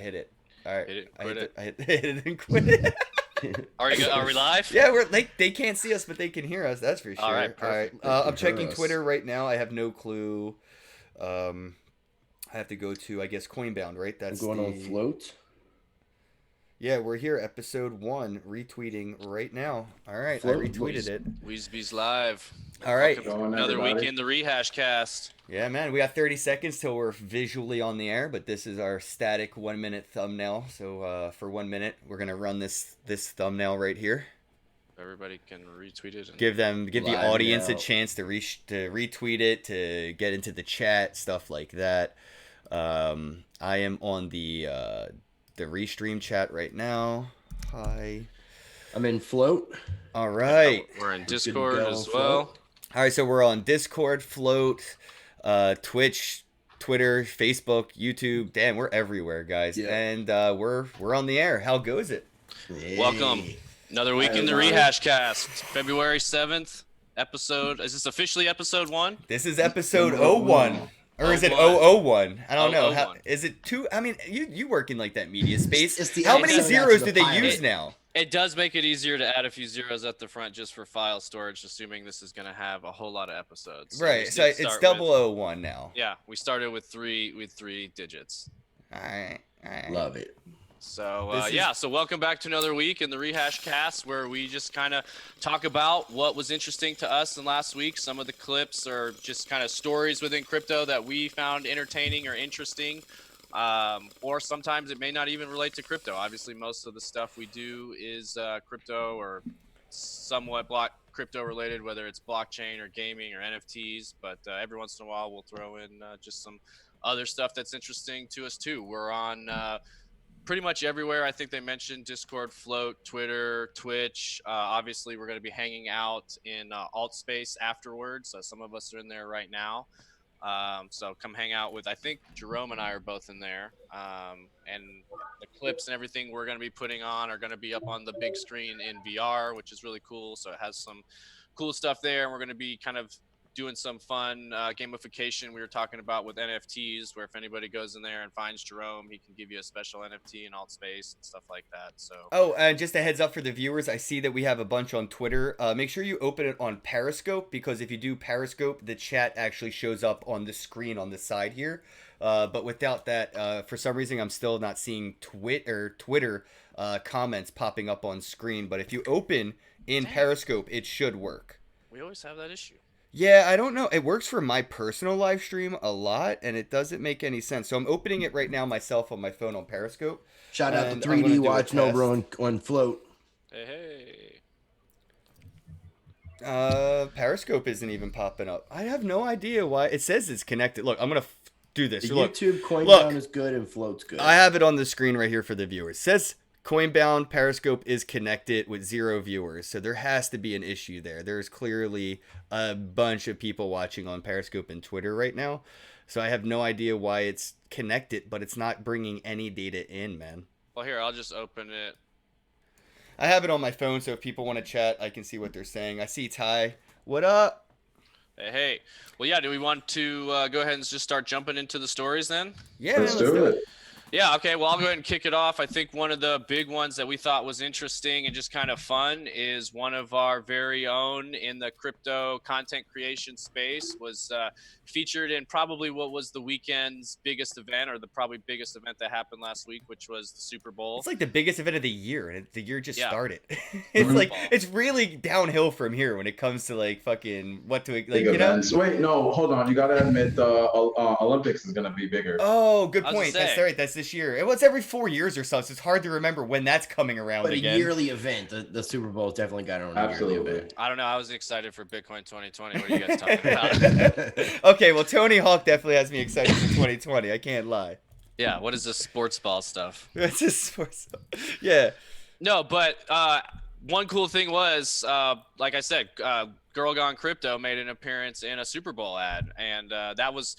hit it. All right. Hit it, quit it. I hit it and quit it. Are we live? Yeah, they can't see us, but they can hear us. That's for sure. All right, perfect. I'm checking Twitter right now. I have no clue. I have to go to, I guess, Coinbound, right? That's I'm going on Float. Yeah, we're here, episode 1, retweeting right now. All right, Float I retweeted it. Weezebee's live. All right. Another week in the Rehash cast. Yeah, man, we got 30 seconds till we're visually on the air, but this is our static 1-minute thumbnail. So for 1 minute, we're gonna run this thumbnail right here. Everybody can retweet it. And give the audience now. A chance to retweet it, to get into the chat, stuff like that. I am on the restream chat right now. Hi. I'm in Float. All right. We're in Discord as well. All right, so we're on Discord, Float, Twitch, Twitter, Facebook, YouTube. Damn, we're everywhere, guys. Yeah. And we're on the air. How goes it? Hey. Welcome. Another week in the Rehash cast. February 7th episode. Is this officially episode 1? This is episode 01. Or is it 001? I don't know. How, is it 2? I mean, you work in like that media space. How many zeros do they use now? It does make it easier to add a few zeros at the front just for file storage, assuming this is going to have a whole lot of episodes. Right. So it's 001 now. Yeah, we started with three digits. All right. Love it. So so welcome back to another week in the Rehash cast, where we just kind of talk about what was interesting to us in last week. Some of the clips are just kind of stories within crypto that we found entertaining or interesting, or sometimes it may not even relate to crypto. Obviously, most of the stuff we do is crypto or somewhat crypto related, whether it's blockchain or gaming or NFTs. But every once in a while, we'll throw in just some other stuff that's interesting to us too. We're on pretty much everywhere. I think they mentioned Discord, Float, Twitter, Twitch. Obviously, we're going to be hanging out in alt space afterwards. Some of us are in there right now. So come hang out with, I think Jerome and I are both in there. And the clips and everything we're going to be putting on are going to be up on the big screen in VR, which is really cool. So it has some cool stuff there. And we're going to be kind of doing some fun gamification we were talking about with NFTs, where if anybody goes in there and finds Jerome, he can give you a special NFT in alt space and stuff like that. So and just a heads up for the viewers, I see that we have a bunch on Twitter. Make sure you open it on Periscope, because if you do Periscope, the chat actually shows up on the screen on the side here. But without that, for some reason, I'm still not seeing Twitter comments popping up on screen. But if you open in Periscope, it should work. We always have that issue. Yeah, I don't know. It works for my personal live stream a lot, and it doesn't make any sense. So I'm opening it right now myself on my phone on Periscope. Shout out to 3D Watch Nobro on Float. Hey. Periscope isn't even popping up. I have no idea why. It says it's connected. Look, I'm going to do this. The Look, YouTube Coinbound is good and Float's good. I have it on the screen right here for the viewers. It says Coinbound Periscope is connected with 0 viewers, so there has to be an issue there. There's clearly a bunch of people watching on Periscope and Twitter right now, so I have no idea why it's connected, but it's not bringing any data in, man. Well, here, I'll just open it. I have it on my phone, so if people want to chat, I can see what they're saying. I see Ty. What up? Hey. Well, yeah, do we want to go ahead and just start jumping into the stories then? Yeah, let's do it. Yeah, okay, well, I'll go ahead and kick it off. I think one of the big ones that we thought was interesting and just kind of fun is one of our very own in the crypto content creation space was featured in probably what was the weekend's biggest event, or the probably biggest event that happened last week, which was the Super Bowl. It's like the biggest event of the year, and the year just started. It's like, it's really downhill from here when it comes to like fucking what to, like, big events. Wait, no, hold on. You got to admit the Olympics is going to be bigger. Oh, good point. That's right. That's this year. It was every 4 years or so, so it's hard to remember when that's coming around again. But a yearly event. The Super Bowl's definitely got it on a yearly event. I don't know. I was excited for Bitcoin 2020. What are you guys talking about? Okay, well, Tony Hawk definitely has me excited for 2020. I can't lie. Yeah, what is this sports ball stuff? It's just sports ball. Yeah. No, but one cool thing was, like I said, Girl Gone Crypto made an appearance in a Super Bowl ad, and that was,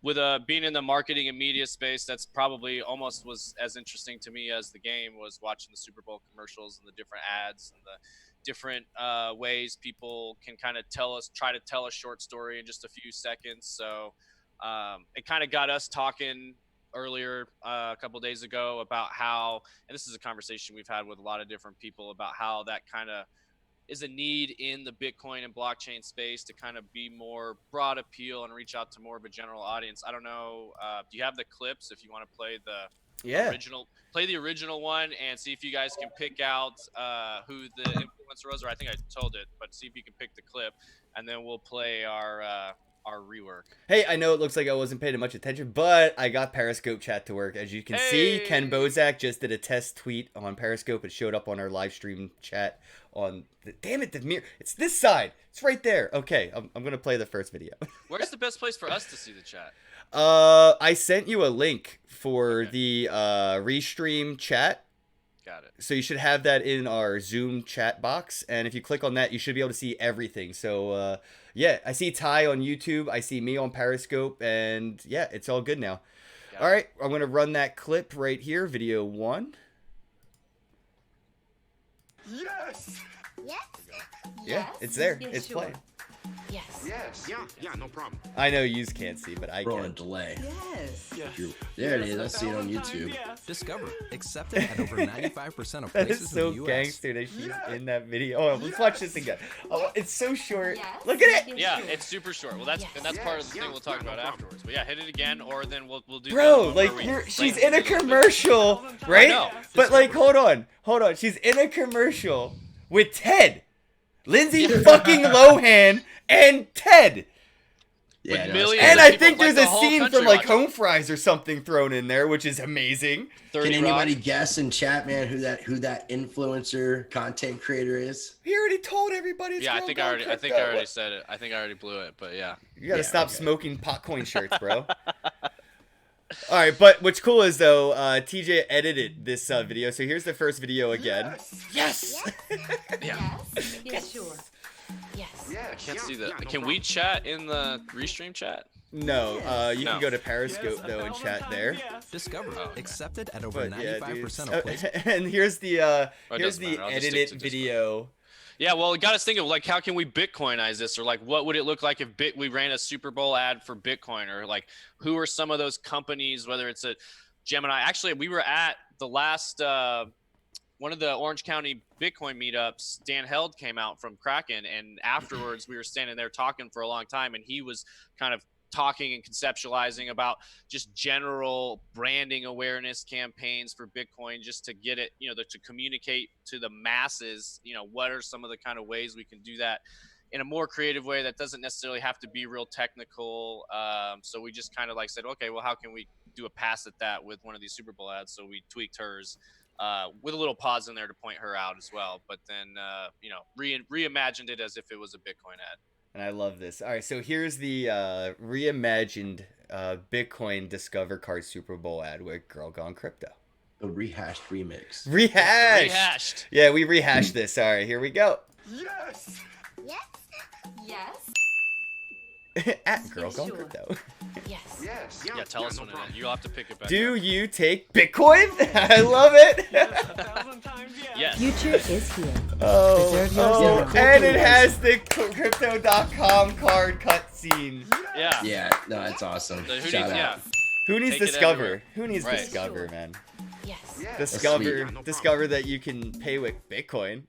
with being in the marketing and media space, that's probably almost was as interesting to me as the game was watching the Super Bowl commercials and the different ads and the different ways people can kind of try to tell a short story in just a few seconds. So it kind of got us talking earlier a couple days ago about how, and this is a conversation we've had with a lot of different people about how that kind of is a need in the Bitcoin and blockchain space to kind of be more broad appeal and reach out to more of a general audience. I don't know. Do you have the clips if you want to play the original one and see if you guys can pick out who the influencer was, or I think I told it, but see if you can pick the clip, and then we'll play our rework. Hey, I know it looks like I wasn't paying much attention, but I got Periscope chat to work. As you can see, Ken Bozak just did a test tweet on Periscope. It showed up on our live stream chat on damn it, the mirror. It's this side. It's right there. Okay, I'm going to play the first video. Where's the best place for us to see the chat? I sent you a link for the restream chat. Got it. So you should have that in our Zoom chat box, and if you click on that, you should be able to see everything. So yeah, I see Ty on YouTube, I see me on Periscope, and yeah, it's all good now. All right, I'm gonna run that clip right here, video 1. Yes. Yes. Yeah, it's there. It's playing. Yes. Yes. Yeah, no problem. I know you can't see, but I We're on a can. delay. Yes. There it is. I see it on YouTube. Discover. Accepted at over 95% of That places is so in the U.S. gangster that she's in that video. Oh, let's watch this again. Oh, it's so short. Yes. Look at it. Yeah, it's super short. Well, that's Yes. and that's part of the thing we'll talk about afterwards. But yeah, hit it again, or then we'll do. the Bro, other one like where she's rank in a it little bit. commercial, right? know. But like, hold on. She's in a commercial with Ted, Lindsay fucking Lohan, and Ted. Yeah, no, millions And of I people, think there's like, a the whole scene country from like watching. Home Fries or something thrown in there, which is amazing. 30 Can anybody Rock. guess in chat, man, who that influencer content creator is? He already told everybody. It's Yeah, I Girl think Gone I already Crypto. said it. I think I already blew it, but yeah. You gotta Yeah, stop okay. smoking popcorn shirts, bro. All right, but what's cool is though, TJ edited this video. So here's the first video again. Yes. Yeah. Yes. Sure. Yes. I can't see the. Can we chat in the restream chat? No, you No. can go to Periscope though and chat there. Discover. okay. Accepted at over But yeah, dude. 95% of places. And here's the Oh, it doesn't matter. I'll just stick edited to Discord. video. Yeah, well, it got us thinking, like, how can we Bitcoinize this? Or, like, what would it look like if we ran a Super Bowl ad for Bitcoin? Or, like, who are some of those companies, whether it's a Gemini? Actually, we were at the last one of the Orange County Bitcoin meetups. Dan Held came out from Kraken, and afterwards we were standing there talking for a long time, and he was kind of talking and conceptualizing about just general branding awareness campaigns for Bitcoin, just to get it, to communicate to the masses, what are some of the kind of ways we can do that in a more creative way that doesn't necessarily have to be real technical. So we just kind of like said, okay, well, how can we do a pass at that with one of these Super Bowl ads? So we tweaked hers with a little pause in there to point her out as well. But then, reimagined it as if it was a Bitcoin ad. And I love this. All right, so here's the reimagined Bitcoin Discover Card Super Bowl ad with Girl Gone Crypto. The rehashed remix. Rehashed. Yeah, we rehashed this. All right, here we go. Yes. Yes. Yes. At Girl Gone Sure. Crypto. Yes. Yes. Yeah, tell us when you'll have to pick it back. Do you take Bitcoin? I love it. Yes. Future is here. Oh, Preserve yours now. and it has the Crypto.com card cutscene. Yeah. Yeah, no, it's awesome. So who Shout needs, out. yeah. Who needs Take it Discover? everywhere. Who needs Right. Discover, man? Yes. Discover, sweet. discover that you can pay with Bitcoin.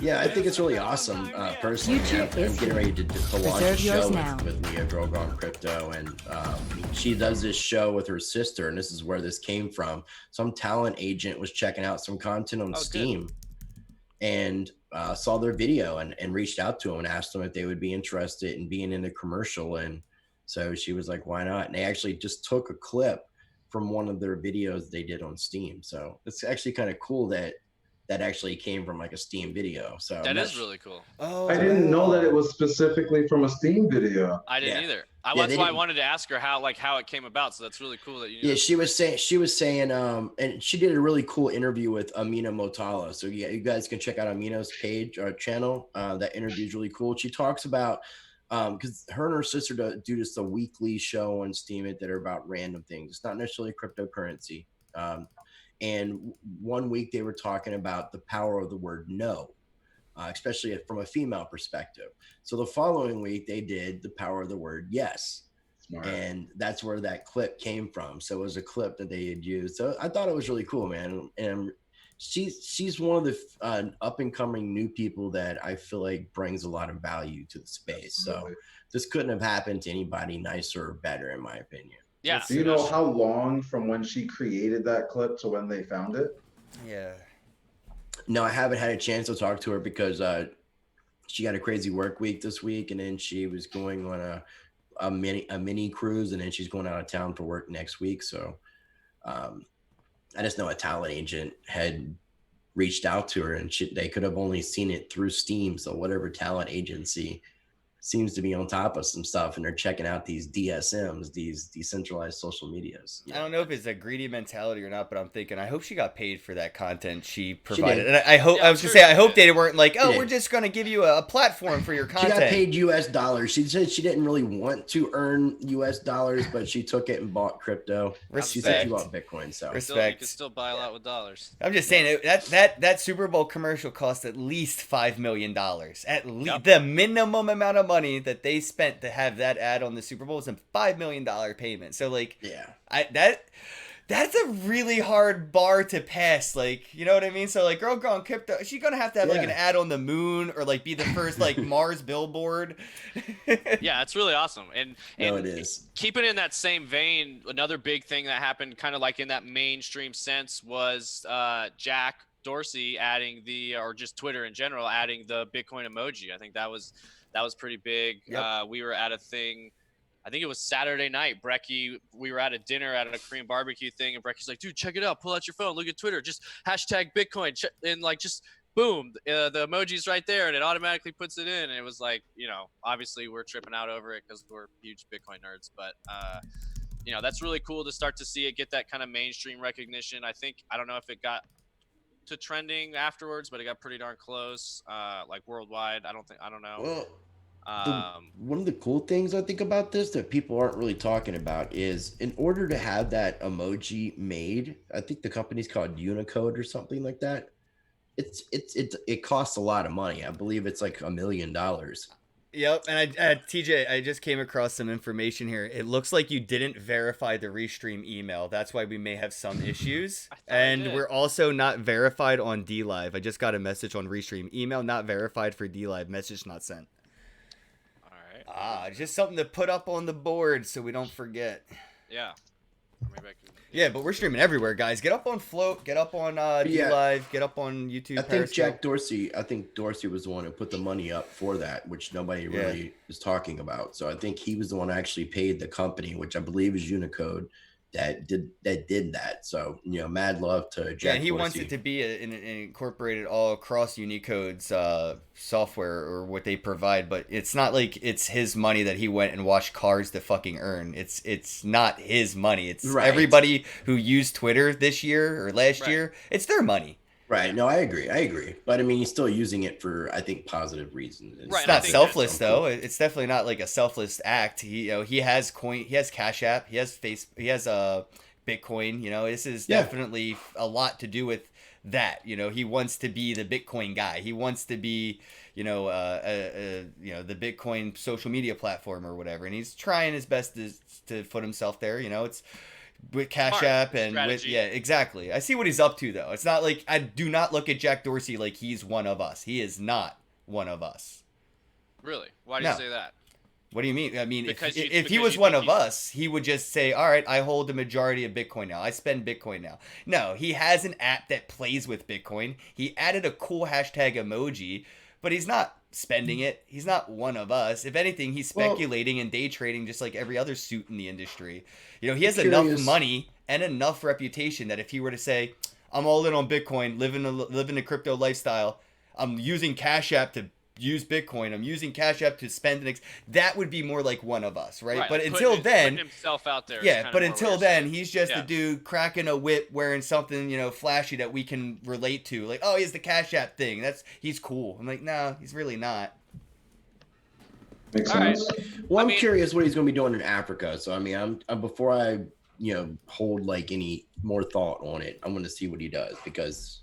Yeah, I think it's really awesome. Personally, Future I'm is getting ready to launch a Preserve yours show now. with Leah, Girl Gone Crypto, and she does this show with her sister, and this is where this came from. Some talent agent was checking out some content on good. Steam, and saw their video and reached out to them and asked them if they would be interested in being in the commercial. And so she was like, "Why not?" And they actually just took a clip from one of their videos they did on Steam. So it's actually kind of cool that actually came from like a Steam video. So That is really cool. Oh, I didn't know that it was specifically from a Steam video. I didn't Yeah. either. Yeah, That's they why I didn't- wanted to ask her how it came about. So that's really cool that you. Yeah, she was saying, and she did a really cool interview with Amina Motala. So yeah, you guys can check out Amina's page or channel. That interview is really cool. She talks about, because her and her sister do just a weekly show on Steam that are about random things. It's not necessarily cryptocurrency. And one week they were talking about the power of the word no, especially from a female perspective. So the following week they did the power of the word yes. Smart. and that's where that clip came from. So it was a clip that they had used. So I thought it was really cool, man. And she's one of the up and coming new people that I feel like brings a lot of value to the space. Absolutely. So this couldn't have happened to anybody nicer or better, in my opinion. Yeah. Do you know how long from when she created that clip to when they found it? Yeah. No, I haven't had a chance to talk to her because she got a crazy work week this week, and then she was going on a mini cruise, and then she's going out of town for work next week. So I just know a talent agent had reached out to her, and they could have only seen it through Steam. So whatever talent agency seems to be on top of some stuff, and they're checking out these DSMs, these decentralized social medias. I don't know if it's a greedy mentality or not, but I'm thinking I hope she got paid for that content she provided. did. And I hope I was gonna say I hope they weren't like, oh, She we're did. just gonna give you a platform for your She content. got paid US dollars. She said she didn't really want to earn US dollars, but she took it and bought crypto. She said she Respect. bought Bitcoin. So You can still buy a lot with dollars. I'm just saying that Super Bowl commercial cost at least $5 million. At least Yep. the minimum amount of money that they spent to have that ad on the Super Bowl was a $5 million payment. So like, yeah, that's a really hard bar to pass. Like, you know what I mean? So like, girl on crypto, she's gonna have like an ad on the moon or like be the first like Mars billboard. Yeah, it's really awesome. And it is. Keeping in that same vein, another big thing that happened kind of like in that mainstream sense was Jack Dorsey adding or just Twitter in general, adding the Bitcoin emoji. I think that was pretty big. Yep. We were at a thing, I think it was Saturday night. Brecky, we were at a dinner at a Korean barbecue thing, and Brecky's like, dude, check it out. Pull out your phone. Look at Twitter. Just hashtag Bitcoin. And like, just boom, the emoji's right there, and it automatically puts it in. And it was like, obviously we're tripping out over it because we're huge Bitcoin nerds. But, that's really cool to start to see it get that kind of mainstream recognition. I don't know if it got to trending afterwards, but it got pretty darn close, like worldwide. I don't know. Well, one of the cool things I think about this that people aren't really talking about is in order to have that emoji made, I think the company's called Unicode or something like that. It costs a lot of money. I believe it's like $1 million. Yep, and TJ, I just came across some information here. It looks like you didn't verify the Restream email. That's why we may have some issues. And we're also not verified on DLive. I just got a message on Restream. Email not verified for DLive. Message not sent. All right. Just something to put up on the board so we don't forget. Yeah. Maybe I can... Yeah, but we're streaming everywhere, guys. Get up on Float, get up on DLive, get up on YouTube. I think Dorsey was the one who put the money up for that, which nobody really is talking about. So I think he was the one who actually paid the company, which I believe is Unicode, that did that. So mad love to Jack. Yeah, he Dorsey. wants it to be incorporated all across Unicode's software or what they provide, but it's not like it's his money that he went and washed cars to fucking earn. It's not his money. It's everybody who used Twitter this year or last year. It's their money. Right. No, I agree. But I mean, he's still using it for, I think, positive reasons. It's not selfless though. It's definitely not like a selfless act. He has he has Cash App, he has Bitcoin. This is definitely a lot to do with that. You wants to be the Bitcoin guy. He wants to be, the Bitcoin social media platform or whatever, and he's trying his best to put himself there. It's with Cash App and strategy. Exactly. I see what he's up to though. It's not like I do not look at Jack Dorsey like he's one of us. He is not one of us. Really? Why do you say that? What do you mean? I mean, if he because was you one think of us, he would just say, all right, I hold the majority of Bitcoin now. I spend Bitcoin now. No, he has an app that plays with Bitcoin. He added a cool hashtag emoji, but he's not spending it. He's not one of us. If anything, he's speculating and day trading just like every other suit in the industry. He has enough money and enough reputation that if he were to say, I'm all in on Bitcoin, living a crypto lifestyle, I'm using Cash App to use Bitcoin, I'm using Cash App to spend that would be more like one of us, right? But until then, putting himself out there. But until then, he's just a dude cracking a whip, wearing something flashy that we can relate to. Like, oh, he has the Cash App thing. He's cool. I'm like, no, he's really not. Makes sense. Well, I'm curious what he's going to be doing in Africa. So I mean, I'm before I hold like any more thought on it, I'm going to see what he does because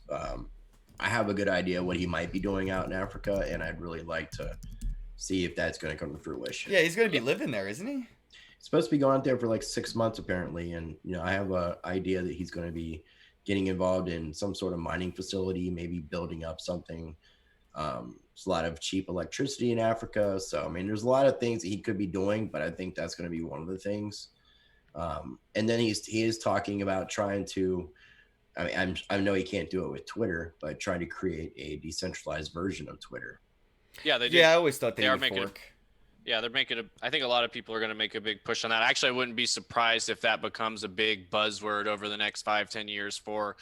I have a good idea what he might be doing out in Africa, and I'd really like to see if that's going to come to fruition. Yeah, he's going to be living there, isn't he? supposed to be going out there for like 6 months apparently, and I have a idea that he's going to be getting involved in some sort of mining facility, maybe building up something. There's a lot of cheap electricity in Africa, so I mean, there's a lot of things that he could be doing, but I think that's going to be one of the things. And then he is talking about trying to. I mean, I know he can't do it with Twitter, but trying to create a decentralized version of Twitter. Yeah, they do. Yeah, I always thought They are would making fork. Yeah, they're making I think a lot of people are going to make a big push on that. Actually, I wouldn't be surprised if that becomes a big buzzword over the next 5-10 years for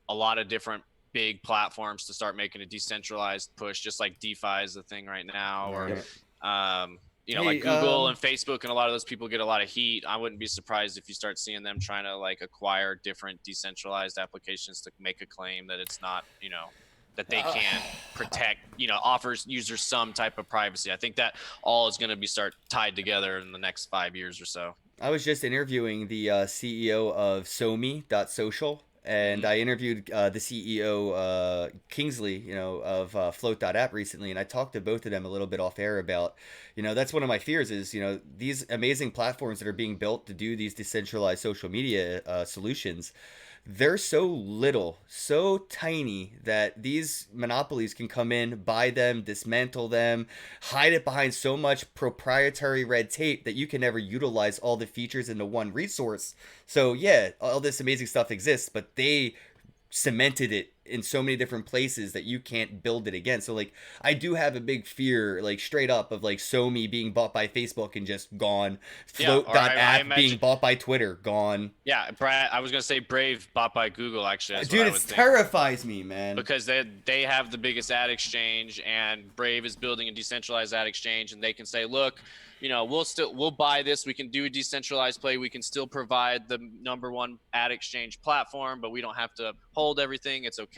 a lot of different big platforms to start making a decentralized push, just like DeFi is the thing right now, or like Google and Facebook, and a lot of those people get a lot of heat. I wouldn't be surprised if you start seeing them trying to like acquire different decentralized applications to make a claim that it's not, that they can protect, offers users some type of privacy. I think that all is going to be tied together in the next 5 years or so. I was just interviewing the CEO of Somi.social, and I interviewed the CEO Kingsley, of Float.app recently, and I talked to both of them a little bit off air about, that's one of my fears is, these amazing platforms that are being built to do these decentralized social media solutions. They're so little, so tiny that these monopolies can come in, buy them, dismantle them, hide it behind so much proprietary red tape that you can never utilize all the features into one resource. So yeah, all this amazing stuff exists, but they cemented it in so many different places that you can't build it again. So like, I do have a big fear, like straight up, of like Somi being bought by Facebook and just gone. Float.app being bought by Twitter, gone. Yeah, Brad, I was gonna say Brave bought by Google. Actually, dude, it terrifies me, man. Because they have the biggest ad exchange, and Brave is building a decentralized ad exchange, and they can say, look, we'll buy this. We can do a decentralized play. We can still provide the #1 ad exchange platform, but we don't have to hold everything. It's okay.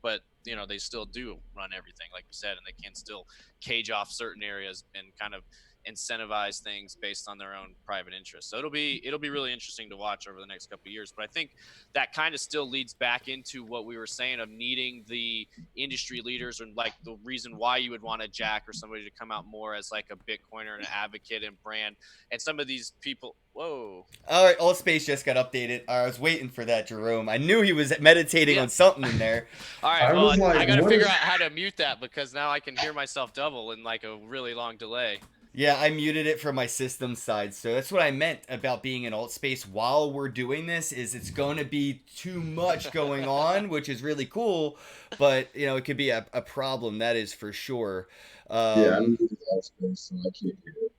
But they still do run everything, like you said, and they can still cage off certain areas and kind of incentivize things based on their own private interests. So it'll be really interesting to watch over the next couple of years. But I think that kind of still leads back into what we were saying of needing the industry leaders, and like the reason why you would want a Jack or somebody to come out more as like a Bitcoiner and an advocate and brand. And some of these people, whoa. All right, Allspace just got updated. I was waiting for that, Jerome. I knew he was meditating on something in there. All right, well, I got to figure out how to mute that, because now I can hear myself double in like a really long delay. Yeah, I muted it from my system side, so that's what I meant about being in Altspace while we're doing this, is it's going to be too much going on, which is really cool, but, it could be a problem, that is for sure. Yeah, I muted Altspace, so I can't hear it.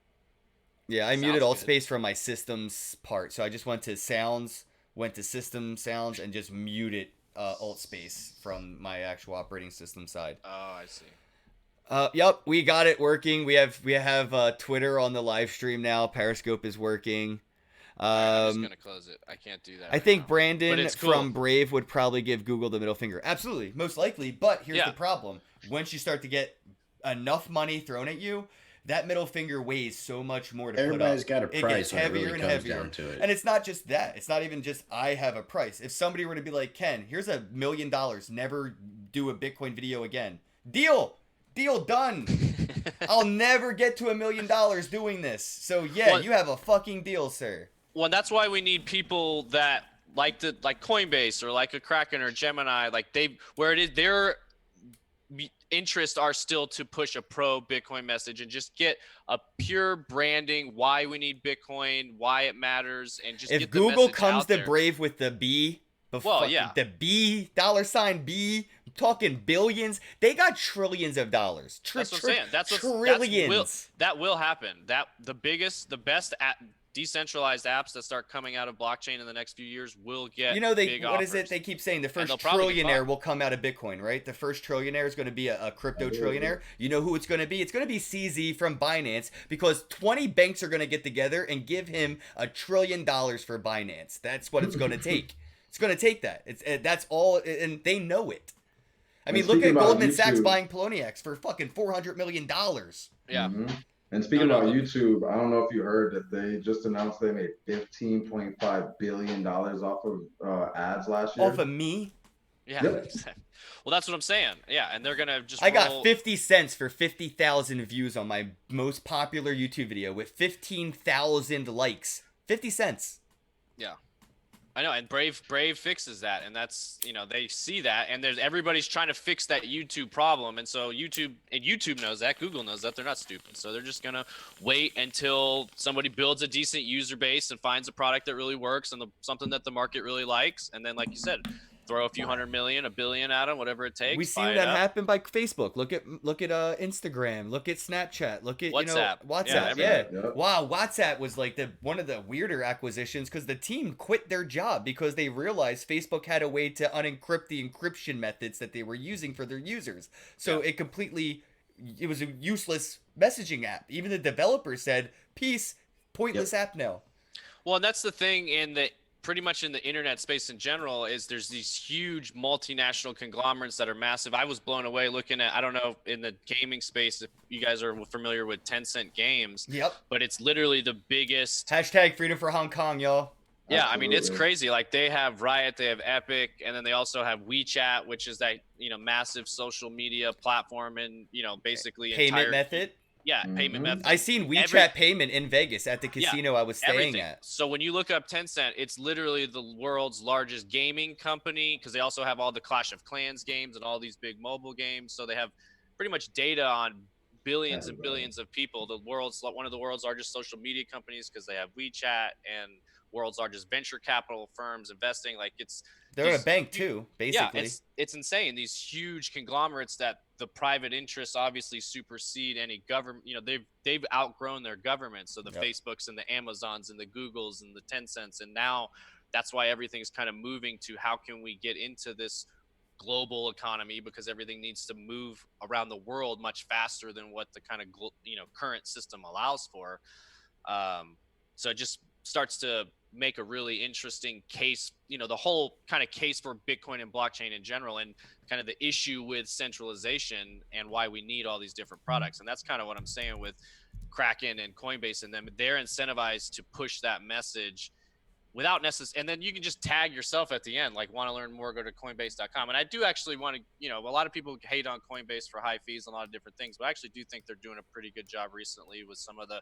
Yeah, I muted Altspace from my systems part, so I just went to sounds, went to system sounds, and just muted Altspace from my actual operating system side. Oh, I see. Yep, we got it working. We have Twitter on the live stream now. Periscope is working. I'm just gonna close it. I can't do that. I think Brandon from Brave would probably give Google the middle finger. Absolutely, most likely. But here's the problem: once you start to get enough money thrown at you, that middle finger weighs so much more to Everybody's put up. got a price. It gets heavier and heavier. Down to it. And it's not just that. It's not even just I have a price. If somebody were to be like, Ken, here's $1 million, never do a Bitcoin video again. Deal done. I'll never get to $1 million doing this. So yeah, you have a fucking deal, sir. Well, that's why we need people that like Coinbase or like a Kraken or Gemini, like their interests are still to push a pro Bitcoin message and just get a pure branding, why we need Bitcoin, why it matters, and just if Google comes to Brave with the B, the B $B, I'm talking billions. They got trillions of dollars. That's what I'm saying. Trillions. That will happen. That the best decentralized apps that start coming out of blockchain in the next few years will get big what offers. Is it? They keep saying the first trillionaire will come out of Bitcoin, right? The first trillionaire is going to be a crypto trillionaire. You know who it's going to be? It's going to be CZ from Binance, because 20 banks are going to get together and give him $1 trillion for Binance. That's what it's going to take. It's going to take that. That's all, and they know it. I mean, look at Goldman Sachs buying Poloniex for fucking $400 million. Yeah. Mm-hmm. And speaking about YouTube, I don't know if you heard that they just announced they made $15.5 billion off of ads last year. Off of me? Yeah. Yep. Well, that's what I'm saying. Yeah, and they're gonna just. I got roll- 50 cents for 50,000 views on my most popular YouTube video with 15,000 likes. 50 cents. Yeah. I know, and Brave fixes that, and that's, you know, they see that, and everybody's trying to fix that YouTube problem, and so YouTube knows that, Google knows that, they're not stupid, so they're just gonna wait until somebody builds a decent user base and finds a product that really works and something that the market really likes, and then, like you said, throw a few $100 million, $1 billion at them, whatever it takes. We see buy it that up. happen by Facebook. Look at Instagram. Look at Snapchat. Look at WhatsApp. WhatsApp. Yeah, Yeah. Yep. Wow, WhatsApp was like one of the weirder acquisitions because the team quit their job because they realized Facebook had a way to unencrypt the encryption methods that they were using for their users. So it was a useless messaging app. Even the developer said, "Peace, pointless app now." Well, and that's the thing pretty much in the internet space in general is there's these huge multinational conglomerates that are massive. I was blown away looking at, I don't know, in the gaming space, if you guys are familiar with Tencent Games. Yep. But it's literally the biggest. Hashtag freedom for Hong Kong, y'all. Yeah, I mean, it's Absolutely. crazy. Like they have Riot, they have Epic, and then they also have WeChat, which is that, you know, massive social media platform and, you know, basically Payment method. Yeah, payment method. I seen WeChat payment in Vegas at the Yeah, casino I was staying everything. at. So when you look up Tencent, it's literally the world's largest gaming company because they also have all the Clash of Clans games and all these big mobile games. So they have pretty much data on billions and billions of people. One of the world's largest social media companies because they have WeChat, and world's largest venture capital firms investing. Like They're a bank too, basically. Yeah, it's insane. These huge conglomerates that the private interests obviously supersede any government. You know, they've outgrown their government. So the Facebooks and the Amazons and the Googles and the Tencents, and now that's why everything's kind of moving to how can we get into this global economy because everything needs to move around the world much faster than what the kind of current system allows for. So it just starts to make a really interesting case, you know, the whole kind of case for Bitcoin and blockchain in general, and kind of the issue with centralization and why we need all these different products. And that's kind of what I'm saying with Kraken and Coinbase and them. They're incentivized to push that message without necessarily, and then you can just tag yourself at the end, like, want to learn more, go to coinbase.com. And I do actually want to, you know, a lot of people hate on Coinbase for high fees and a lot of different things, but I actually do think they're doing a pretty good job recently with some of the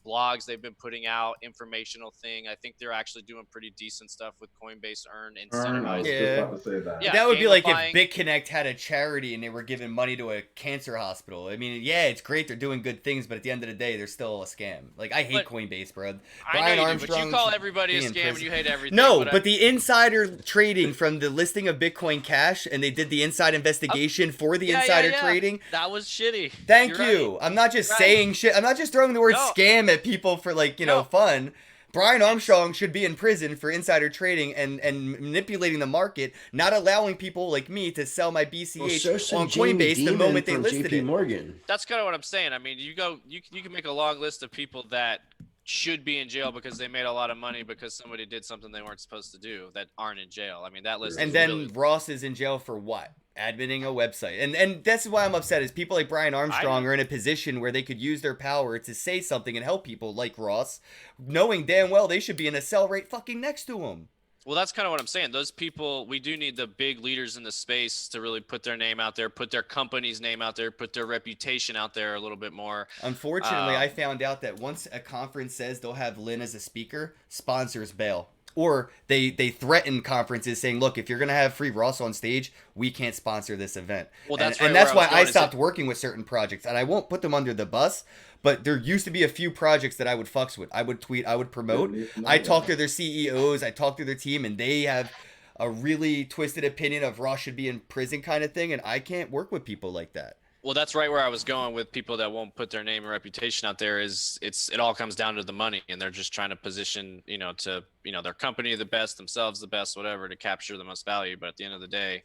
blogs they've been putting out, informational thing. I think they're actually doing pretty decent stuff with Coinbase Earn I incentivized. was Yeah. just about to say that. Yeah, that would be like if gamifying. BitConnect had a charity and they were giving money to a cancer hospital. I mean, yeah, it's great they're doing good things, but at the end of the day, they're still a scam. Like, I hate But- Coinbase, bro. I know you do, but you call should everybody a be in scam and prison. you hate everything. No, but but the insider trading from the listing of Bitcoin Cash, and they did the inside investigation for the insider trading. that was shitty. Thank You're you. right. I'm not just Right. saying shit. I'm not just throwing the word No. scam at people for, like, No. fun. Brian Armstrong should be in prison for insider trading and manipulating the market, not allowing people like me to sell my BCH so should on Jamie Coinbase the Dimon moment they from listed JP it. Morgan. That's kind of what I'm saying. I mean, you can make a long list of people that should be in jail because they made a lot of money because somebody did something they weren't supposed to do that aren't in jail. I mean, that list And is then really... Ross is in jail for what? Admitting a website. And that's why I'm upset is people like Brian Armstrong are in a position where they could use their power to say something and help people like Ross, knowing damn well they should be in a cell right fucking next to him. Well, that's kind of what I'm saying. Those people, we do need the big leaders in the space to really put their name out there, put their company's name out there, put their reputation out there a little bit more. Unfortunately, I found out that once a conference says they'll have Lynn as a speaker, sponsors bail. Or they threaten conferences saying, look, if you're going to have free Ross on stage, we can't sponsor this event. Well, that's and right that's where I why was I going, stopped working with certain projects. And I won't put them under the bus, but there used to be a few projects that I would fucks with. I would tweet, I would promote. I talk to their CEOs, I talk to their team, and they have a really twisted opinion of Ross should be in prison kind of thing. And I can't work with people like that. Well, that's right where I was going with people that won't put their name and reputation out there. It all comes down to the money, and they're just trying to position, their company the best, themselves the best, whatever, to capture the most value. But at the end of the day,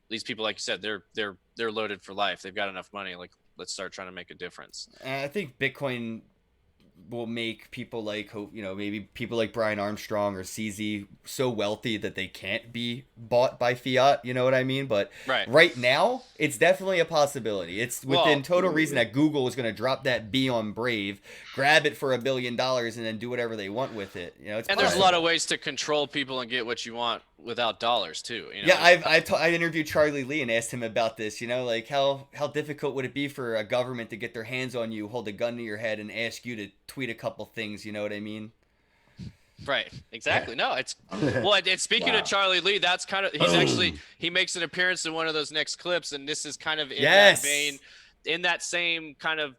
these people, like you said, they're loaded for life. They've got enough money. Like, let's start trying to make a difference. I think Bitcoin will make people like, maybe people like Brian Armstrong or CZ so wealthy that they can't be bought by fiat. You know what I mean? But right now, it's definitely a possibility. It's within total reason that Google is going to drop that B on Brave, grab it for $1 billion, and then do whatever they want with it. And there's a lot of ways to control people and get what you want without dollars too. You know? Yeah, I interviewed Charlie Lee and asked him about this. You know, like how difficult would it be for a government to get their hands on you, hold a gun to your head, and ask you to tweet a couple things? You know what I mean? Right. Exactly. No, it's well. And speaking of Charlie Lee, that's kind of he makes an appearance in one of those next clips, and this is kind of in that vein, in that same kind of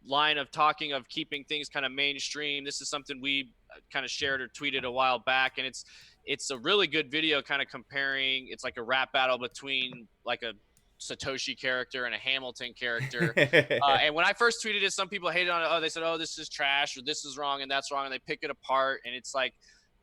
line of talking of keeping things kind of mainstream. This is something we kind of shared or tweeted a while back, and it's a really good video kind of comparing. It's like a rap battle between like a Satoshi character and a Hamilton character. And when I first tweeted it, some people hated on it. Oh, they said, oh, this is trash, or this is wrong and that's wrong, and they pick it apart. And it's like,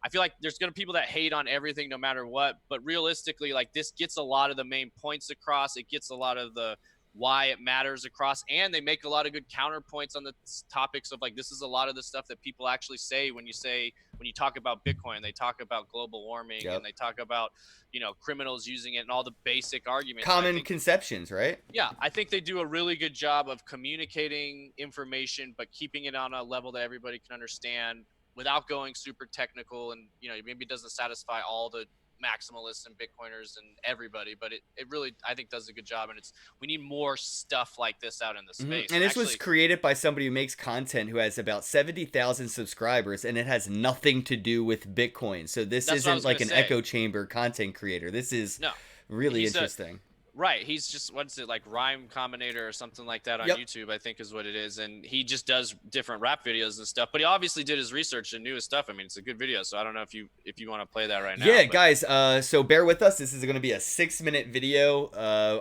I feel like there's going to be people that hate on everything no matter what, but realistically, like, this gets a lot of the main points across. It gets a lot of the why it matters across, and they make a lot of good counterpoints on the topics of, like, this is a lot of the stuff that people actually say when you talk about Bitcoin. They talk about global warming, and they talk about, you know, criminals using it and all the basic arguments, common conceptions, right? Yeah, I think they do a really good job of communicating information but keeping it on a level that everybody can understand without going super technical, and, you know, maybe it doesn't satisfy all the maximalists and Bitcoiners and everybody, but it really, I think, does a good job. And we need more stuff like this out in the space. And this was created by somebody who makes content who has about 70,000 subscribers, and it has nothing to do with Bitcoin. So this isn't like an echo chamber content creator. This is really interesting. Right. He's just, what's it, like Rhyme Combinator or something like that on YouTube, I think is what it is. And he just does different rap videos and stuff, but he obviously did his research and knew his stuff. I mean, it's a good video. So I don't know if you want to play that right now. Yeah, guys. So bear with us. This is going to be a 6-minute video.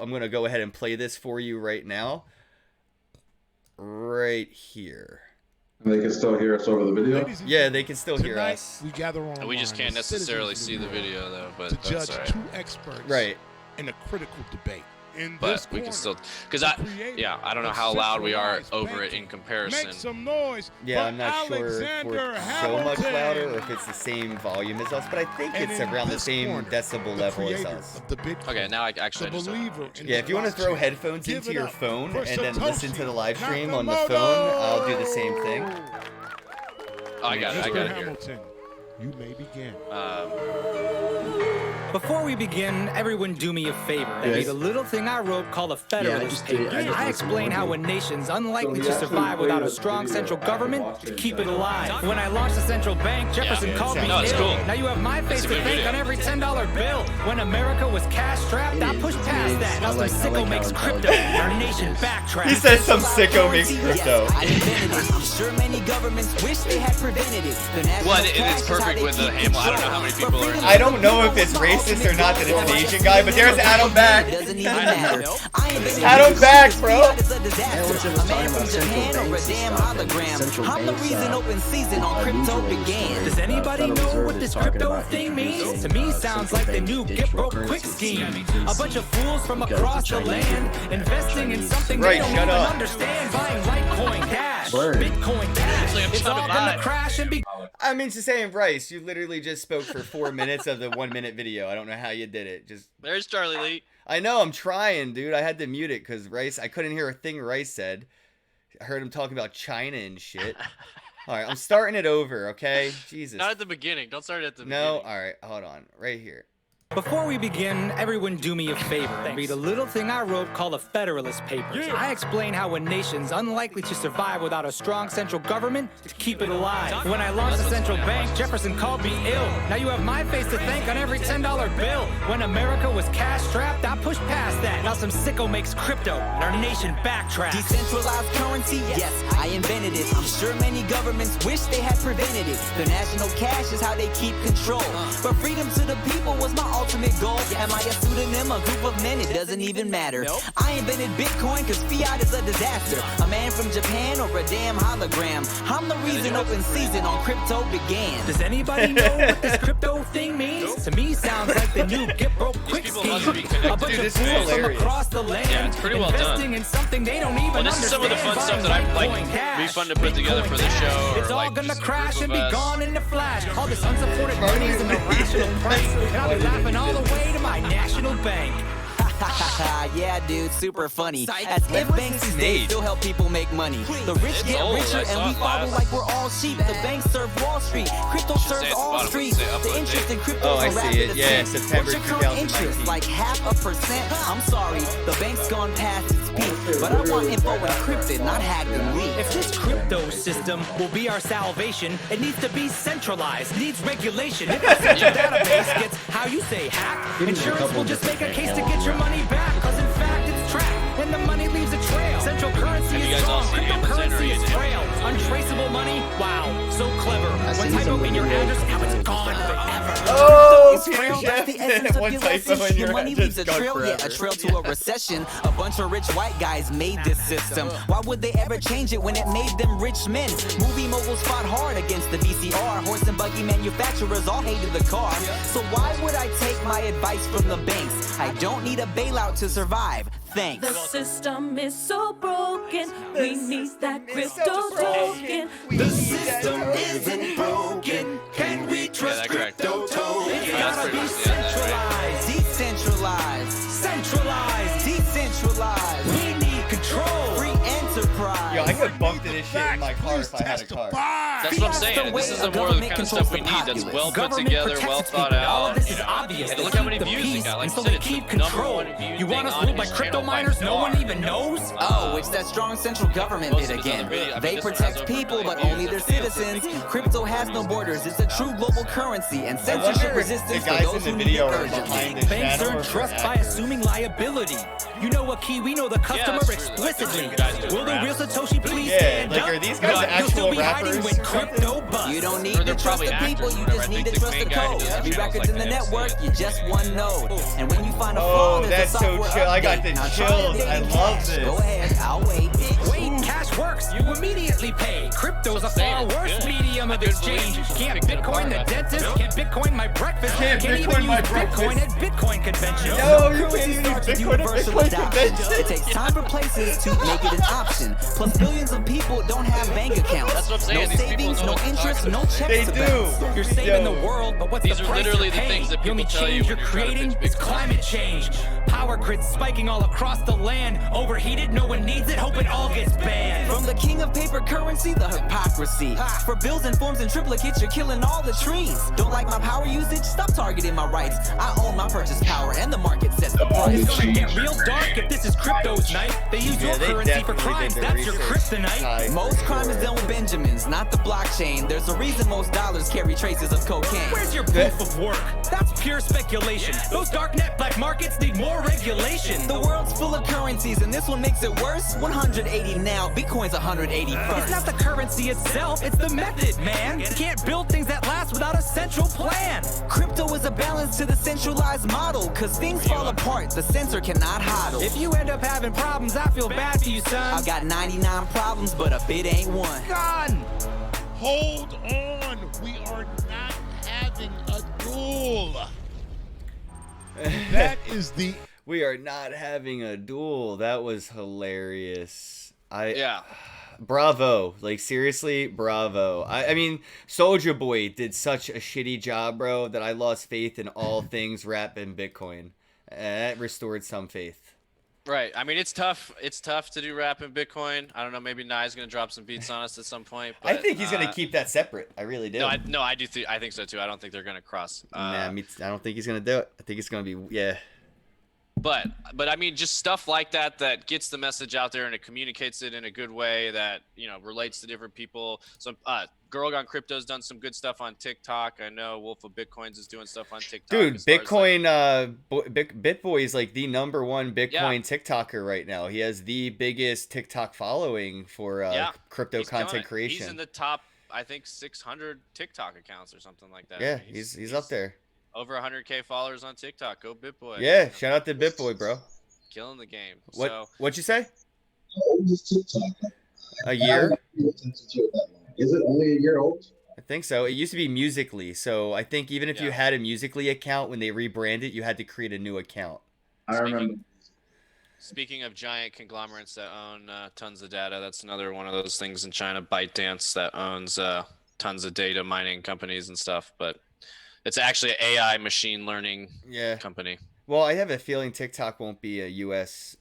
I'm going to go ahead and play this for you right now. Right here. They can still hear us over the video? Yeah, they can still hear us. We gather on. We just can't necessarily see the video though, but to judge two experts. Right. In a critical debate. But we can still, because I don't know how loud we are over it in comparison. Make some noise. Yeah, I'm not sure if we're so much louder or if it's the same volume as us, but I think it's around the same decibel level as us. Okay, now I actually yeah, if you want to throw headphones into your phone and then listen to the live stream on the phone, I'll do the same thing. Oh, I got it here. You may begin. Before we begin, everyone do me a favor. Read a little thing I wrote called a Federalist Papers. I explain how a nation's unlikely to survive without a strong central government to keep it alive. When I launched the central bank, Jefferson called me ill. Cool. Now you have my face to thank on every $10 bill. When America was cash-strapped, I pushed past that. Now some sicko makes crypto. Our nation backtracks. He says some sicko makes crypto. Sure, many governments wish they had prevented it. What? It's perfect with the Hamel. I don't know how many people are in I don't know if it's racist or not that it's an Asian guy, but there's Adam back. Adam back, bro. I'm the reason open season on crypto began. Does anybody know what this crypto thing means? To me, sounds like the new get broke quick scheme. A bunch of fools from across the land investing in something they don't even understand. Buying Litecoin Cash, Bitcoin Cash. It's all gonna crash and be. I mean, to say, Bryce, you literally just spoke for 4 minutes of the 1 minute video. I don't know how you did it. There's Charlie Lee. I know, I'm trying, dude. I had to mute it because I couldn't hear a thing Rice said. I heard him talking about China and shit. All right, I'm starting it over, okay? Jesus. Not at the beginning. Don't start at the beginning. No? All right, hold on. Right here. Before we begin, everyone do me a favor. Read a little thing I wrote called the Federalist Papers. I explain how a nation's unlikely to survive without a strong central government to keep it alive. When I launched the central bank, Jefferson called me ill. Now you have my face to thank on every $10 bill. When America was cash-strapped, I pushed past that. Now some sicko makes crypto, and our nation backtracks. Decentralized currency, yes, I invented it. I'm sure many governments wish they had prevented it. The national cash is how they keep control. But freedom to the people was my ultimate goal. Am I a pseudonym, a group of men? It doesn't even matter. I invented Bitcoin because fiat is a disaster. A man from Japan or a damn hologram. I'm the reason open season on crypto began. Does anybody know what this crypto thing means? To me, sounds like the new get broke quick scheme. A bunch of fools from across the land. Yeah, it's pretty well done. In something they don't even this is some of the fun stuff that I've be fun to put together for the show. It's all gonna crash and be gone in a flash. All this unsupported money is an irrational price, and I'll be laughing all the way to my national bank. Yeah, dude, super funny. As if banks these days still help people make money. The rich get richer and we follow like we're all sheep. The banks serve Wall Street, crypto serves all streets. The interest in crypto I is a see rapid it. Yeah, ascent. September What's your current interest? 2019. Like 0.5%? I'm sorry, the bank's gone past its peak. But I want info encrypted, not hacked and leaked. If this crypto system will be our salvation, it needs to be centralized, needs regulation. If our central database gets, how you say, hacked, insurance will just make a case to get your money back. Because in fact, it's tracked, and the money leaves a trail. Central currency is strong, cryptocurrency is frail. Untraceable money, wow, so clever. One typo in your address, now it's gone forever. Oh, It's frail, Peter that's the Jeff. essence of One your typo lesson. in Your your money address, leaves a gone trail, yeah, a forever. trail to a recession. A bunch of rich white guys made this system. Why would they ever change it when it made them rich men? Movie moguls fought hard against the VCR. Horse and buggy manufacturers all hated the car. So why would I take my advice from the banks? I don't need a bailout to survive. Thanks. The system is so broken. We need that crypto token. The system isn't broken. Can we trust that correct. crypto tokens? It's Yeah, that's gotta pretty be much the end of that, centralized, Decentralized. centralized. Decentralized. We need control. Free enterprise. Yo, I could bump to this shit in my car if I had a car. That's what I'm saying. This is the more the kind of stuff we need. That's well put together, well thought out. All of this is obvious. And They look how keep many the views it peace, got. Like and I so said, they it's keep the number control. one viewed You want thing us on ruled by his crypto channel by miners no far. one even knows? Oh, it's that strong central government Most bit of his again. other videos- I mean, They this one has protect over a people, million but views. only their It's a big citizens. deal. Crypto has no borders. It's a true global currency and I censorship wonder if the resistance for guys those in who the need it video are urgently. behind the Banks channel earn or trust for by actors. assuming liability. You know what key, we know the customer that's true. explicitly. Like, guys doing Will the rap. real Satoshi please Yeah, stand like, up? are these guys You'll actual still be hiding rappers when or something? crypto busts. You don't Or need to they're trust probably the people, actors, you whatever. just I need think to the trust main the guy who code. does Every channels record's like in the the network, MC. you just one node. And when you find a flaw, Oh, there's that's a so software chill. I got update. the Now try chills. it I in love cash. this. Go ahead, I'll wait. Wait, cash works. You immediately pay. Crypto's a far It's worse good. medium of I couldn't believe exchange. you just Can't picked it Bitcoin the apart. dentist. Can't Bitcoin my breakfast. Can't even Bitcoin my use Bitcoin breakfast. at Bitcoin convention. Yo, you Currency can't even starts with Bitcoin at universal Bitcoin adoption. convention. It takes time for places to make it an option. Plus, billions of people don't have bank accounts. That's what I'm saying. No These people savings, know no what they're interest, talking no about. checks They to do. bounce. You're saving Yo. the world, but what's These the are price literally you the pay? things that The only people tell you change when you're you're trying to creating pitch is Bitcoin. climate change. Power grids spiking all across the land. Overheated, no one needs it. Hope it all gets banned. From the king of paper currency, the hypocrisy. For bills and forms and triplicates, you're killing all the trees. Don't like my power usage? Stop targeting my rights. I own my purchase power and the market sets the price. It's gonna get real dark if this is crypto's night. They use Yeah, your they currency for definitely crimes. did their That's your research. kryptonite. Most crime is done with Benjamins, not the blockchain. There's a reason most dollars carry traces of cocaine. Where's your proof of work? That's pure speculation. Those darknet black markets need more regulation. The world's full of currencies, and this one makes it worse. 180 now, Bitcoin's 180 It's first. not the currency itself, it's the method, man. You can't build things that last without a central plan. Crypto is a balance to the centralized model, cause things fall apart, the censor cannot hodl. If you end up having problems, I feel bad for you, son. I've got 99 problems, but a bit ain't one. Gone. Hold on. We are not having a duel. That is the We are not having a duel. That was hilarious. Yeah. Bravo. Like, seriously, bravo. I mean, Soulja Boy did such a shitty job, bro, that I lost faith in all things rap and Bitcoin. And that restored some faith. Right. I mean, it's tough. It's tough to do rap in Bitcoin. I don't know. Maybe Nye's gonna drop some beats on us at some point. But, I think he's going to keep that separate. I really do. No, I do. I think so too. I don't think they're gonna cross. Nah, I don't think he's going to do it. I think it's going to be, yeah. But I mean, just stuff like that gets the message out there and it communicates it in a good way that relates to different people. So, Girl Gone Crypto's done some good stuff on TikTok. I know Wolf of Bitcoins is doing stuff on TikTok. Dude, as far as, Bitcoin, BitBoy is like the #1 Bitcoin Yeah. TikToker right now. He has the biggest TikTok following for crypto he's killing content it. creation. He's in the top, I think, 600 TikTok accounts or something like that. Yeah, I mean, he's up there. Over 100K followers on TikTok. Go BitBoy. Yeah, shout out to BitBoy, bro. Killing the game. What So, what'd you say? How old is TikTok? A year? Is it only a year old? I think so. It used to be Musically, so I think even if you Yeah. had a Musically account, when they rebranded, you had to create a new account. I remember. Speaking of giant conglomerates that own tons of data, that's another one of those things in China, ByteDance, that owns tons of data mining companies and stuff. But It's actually an AI machine learning Yeah. company. Well, I have a feeling TikTok won't be a U.S.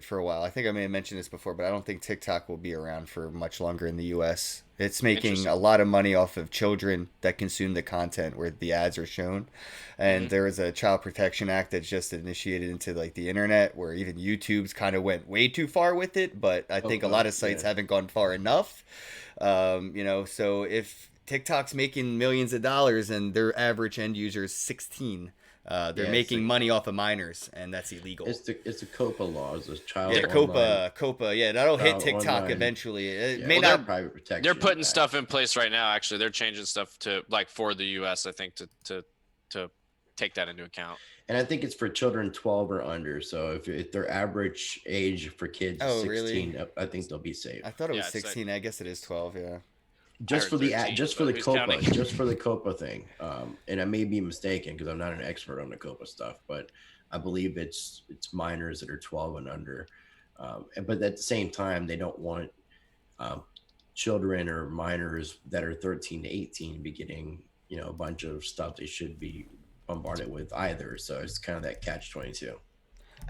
For a while. I think I may have mentioned this before, but I don't think TikTok will be around for much longer in the U.S. It's making a lot of money off of children that consume the content where the ads are shown. And there is a Child Protection Act that's just initiated into like the internet where even YouTube's kind of went way too far with it, but I think a lot of sites haven't gone far enough. So if TikTok's making millions of dollars and their average end user is 16, they're making money off of minors, and that's illegal. It's the COPA laws, the child. Yeah, COPA. Yeah, that'll hit TikTok online. Eventually. It may not private protection. They're putting stuff in place right now. Actually, they're changing stuff to like for the U.S. I think to take that into account. And I think it's for children 12 or under. So if their average age for kids is 16, really? I think they'll be safe. I thought it was 16. I guess it is 12. Yeah. Just for the COPA, just for the COPA thing, and I may be mistaken because I'm not an expert on the COPA stuff, but I believe it's minors that are 12 and under. But at the same time, they don't want children or minors that are 13 to 18 be getting a bunch of stuff they should be bombarded with either. So it's kind of that catch-22.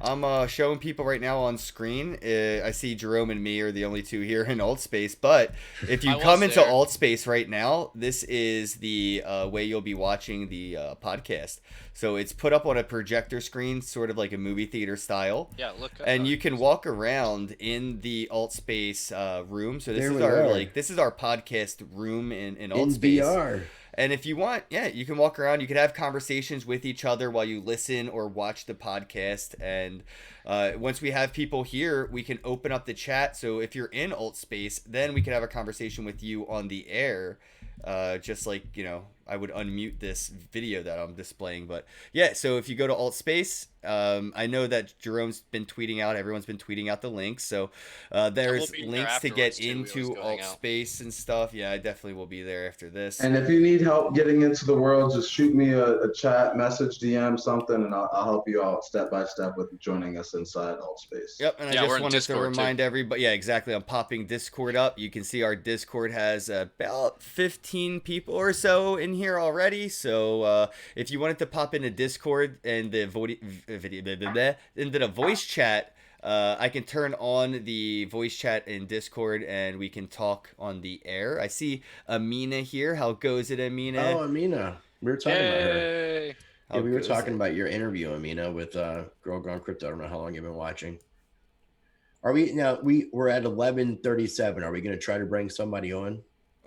I'm showing people right now on screen. I see Jerome and me are the only two here in alt space. But if you come into alt space right now, this is the way you'll be watching the podcast. So it's put up on a projector screen, sort of like a movie theater style. Yeah, look. And you can walk around in the alt space room. So this is our podcast room in alt space. VR. And if you want, you can walk around. You can have conversations with each other while you listen or watch the podcast. And once we have people here, we can open up the chat. So if you're in alt space, then we can have a conversation with you on the air. Just like, I would unmute this video that I'm displaying. But yeah, so if you go to alt space, I know that Jerome's been tweeting out, everyone's been tweeting out the links. So there's links to get into alt space and stuff. Yeah, I definitely will be there after this. And if you need help getting into the world, just shoot me a chat, message, DM, something, and I'll help you out step by step with joining us inside alt space. Yep, and I just wanted to remind everybody, yeah, exactly. I'm popping Discord up. You can see our Discord has about 15 people or so in here already. So if you wanted to pop into Discord and the into the voice chat, I can turn on the voice chat in Discord and we can talk on the air. I see Amina here. How goes it, Amina? Oh, Amina. We were talking about her. Yeah, we were talking about your interview, Amina, with Girl Gone Crypto. I don't know how long you've been watching. Are we now? We're at 11:37. Are we going to try to bring somebody on?